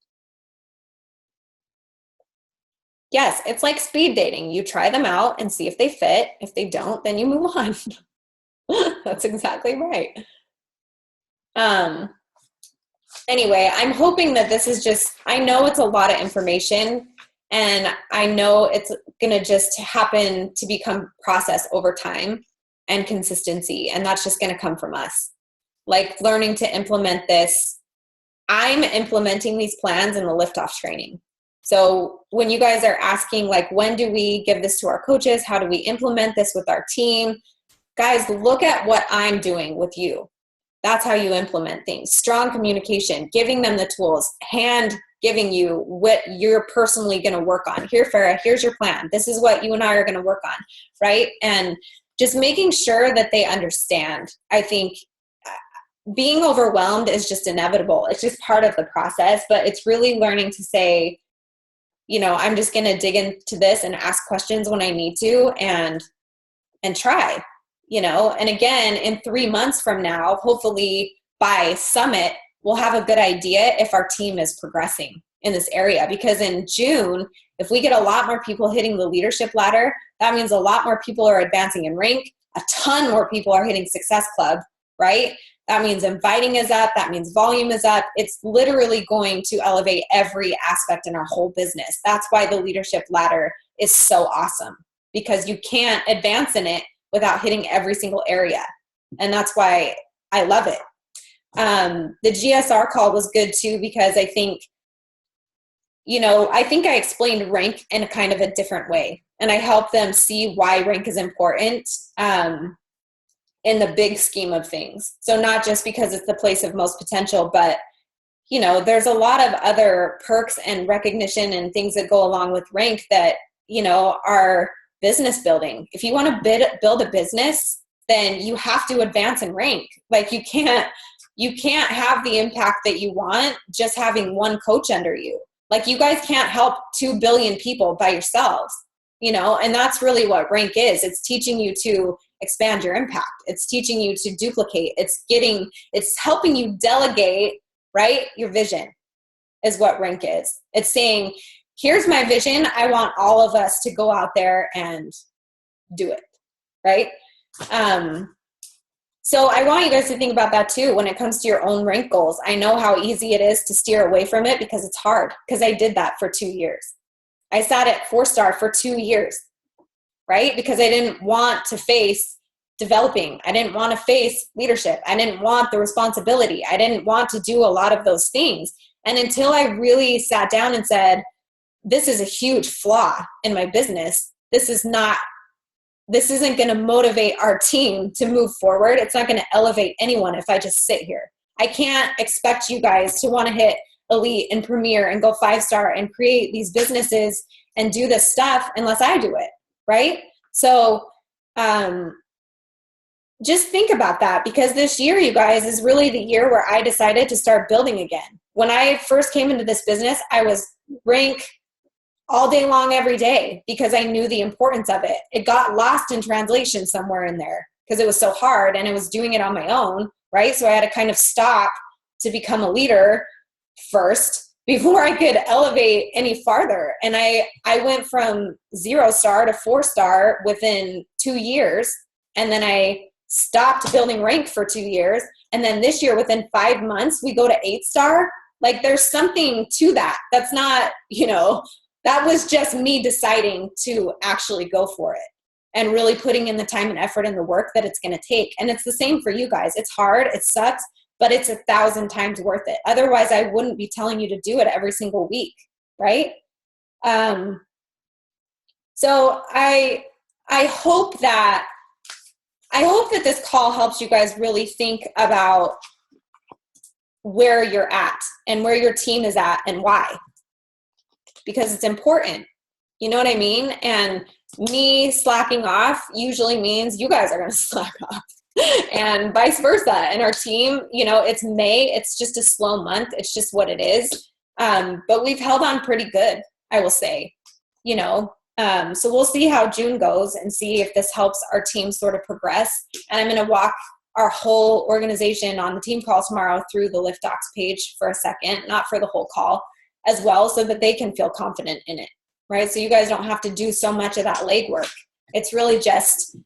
Speaker 1: Yes, it's like speed dating. You try them out and see if they fit. If they don't, then you move on. That's exactly right. Anyway, I'm hoping that this is just, I know it's a lot of information, and I know it's going to just happen to become process over time and consistency. And that's just going to come from us. Like learning to implement this. I'm implementing these plans in the liftoff training. So when you guys are asking, like, when do we give this to our coaches? How do we implement this with our team? Guys, look at what I'm doing with you. That's how you implement things. Strong communication, giving them the tools, hand giving you what you're personally going to work on. Here, Farah, here's your plan. This is what you and I are going to work on, right? And just making sure that they understand. I think being overwhelmed is just inevitable. It's just part of the process, but it's really learning to say, you know, I'm just going to dig into this and ask questions when I need to, and try, you know. And again, in 3 months from now, hopefully by Summit, we'll have a good idea if our team is progressing in this area. Because in June, if we get a lot more people hitting the leadership ladder, that means a lot more people are advancing in rank. A ton more people are hitting Success Club, right? That means inviting is up. That means volume is up. It's literally going to elevate every aspect in our whole business. That's why the leadership ladder is so awesome, because you can't advance in it without hitting every single area. And that's why I love it. The GSR call was good too, because I think, you know, I think I explained rank in a kind of a different way. And I help them see why rank is important in the big scheme of things. So not just because it's the place of most potential, but, you know, there's a lot of other perks and recognition and things that go along with rank that, you know, are business building. If you want to build a business, then you have to advance in rank. Like you can't have the impact that you want just having one coach under you. Like you guys can't help 2 billion people by yourselves. You know, and that's really what rank is. It's teaching you to expand your impact. It's teaching you to duplicate. It's helping you delegate, right? Your vision is what rank is. It's saying, here's my vision. I want all of us to go out there and do it, right? So I want you guys to think about that too when it comes to your own rank goals. I know how easy it is to steer away from it because it's hard, because I did that for 2 years. I sat at 4-star for 2 years, right? Because I didn't want to face developing. I didn't want to face leadership. I didn't want the responsibility. I didn't want to do a lot of those things. And until I really sat down and said, this is a huge flaw in my business. This isn't going to motivate our team to move forward. It's not going to elevate anyone if I just sit here. I can't expect you guys to want to hit elite and premier and go 5-star and create these businesses and do this stuff unless I do it, right? So just think about that, because this year, you guys, is really the year where I decided to start building again. When I first came into this business, I was rank all day long every day because I knew the importance of it. It got lost in translation somewhere in there because it was so hard and I was doing it on my own, right? So I had to kind of stop to become a leader first, before I could elevate any farther. And I went from 0-star to 4-star within 2 years. And then I stopped building rank for 2 years. And then this year, within 5 months, we go to 8-star. Like, there's something to that. That's not, that was just me deciding to actually go for it and really putting in the time and effort and the work that it's going to take. And it's the same for you guys. It's hard. It sucks. But it's 1,000 times worth it. Otherwise, I wouldn't be telling you to do it every single week, right? So I hope that this call helps you guys really think about where you're at and where your team is at and why, because it's important. You know what I mean? And me slacking off usually means you guys are going to slack off. And vice versa. And our team, it's May. It's just a slow month. It's just what it is. But we've held on pretty good, I will say, so we'll see how June goes and see if this helps our team sort of progress. And I'm going to walk our whole organization on the team call tomorrow through the LiftDocs page for a second, not for the whole call as well, so that they can feel confident in it, right? So you guys don't have to do so much of that legwork. It's really just,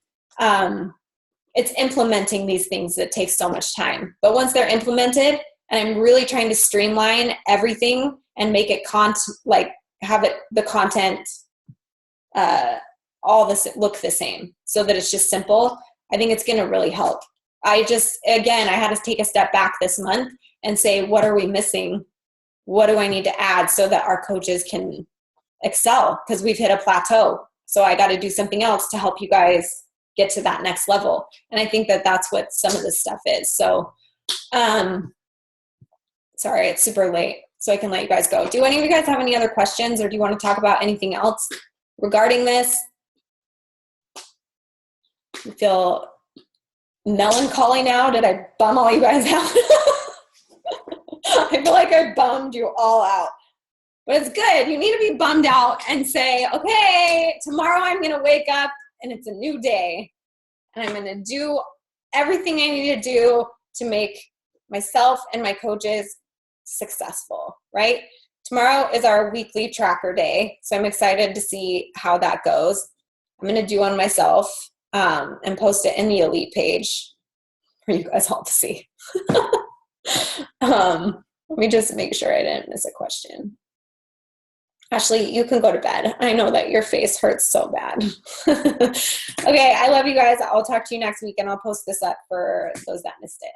Speaker 1: it's implementing these things that takes so much time. But once they're implemented, and I'm really trying to streamline everything and make it the content, all this look the same so that it's just simple. I think it's going to really help. I had to take a step back this month and say, what are we missing? What do I need to add so that our coaches can excel? Because we've hit a plateau. So I got to do something else to help you guys get to that next level. And I think that that's what some of this stuff is. So, sorry, it's super late, so I can let you guys go. Do any of you guys have any other questions, or do you want to talk about anything else regarding this? You feel melancholy now? Did I bum all you guys out? I feel like I bummed you all out. But it's good. You need to be bummed out and say, okay, tomorrow I'm going to wake up and it's a new day. And I'm going to do everything I need to do to make myself and my coaches successful, right? Tomorrow is our weekly tracker day. So I'm excited to see how that goes. I'm going to do one myself and post it in the Elite page for you guys all to see. Let me just make sure I didn't miss a question. Ashley, you can go to bed. I know that your face hurts so bad. Okay, I love you guys. I'll talk to you next week, and I'll post this up for those that missed it.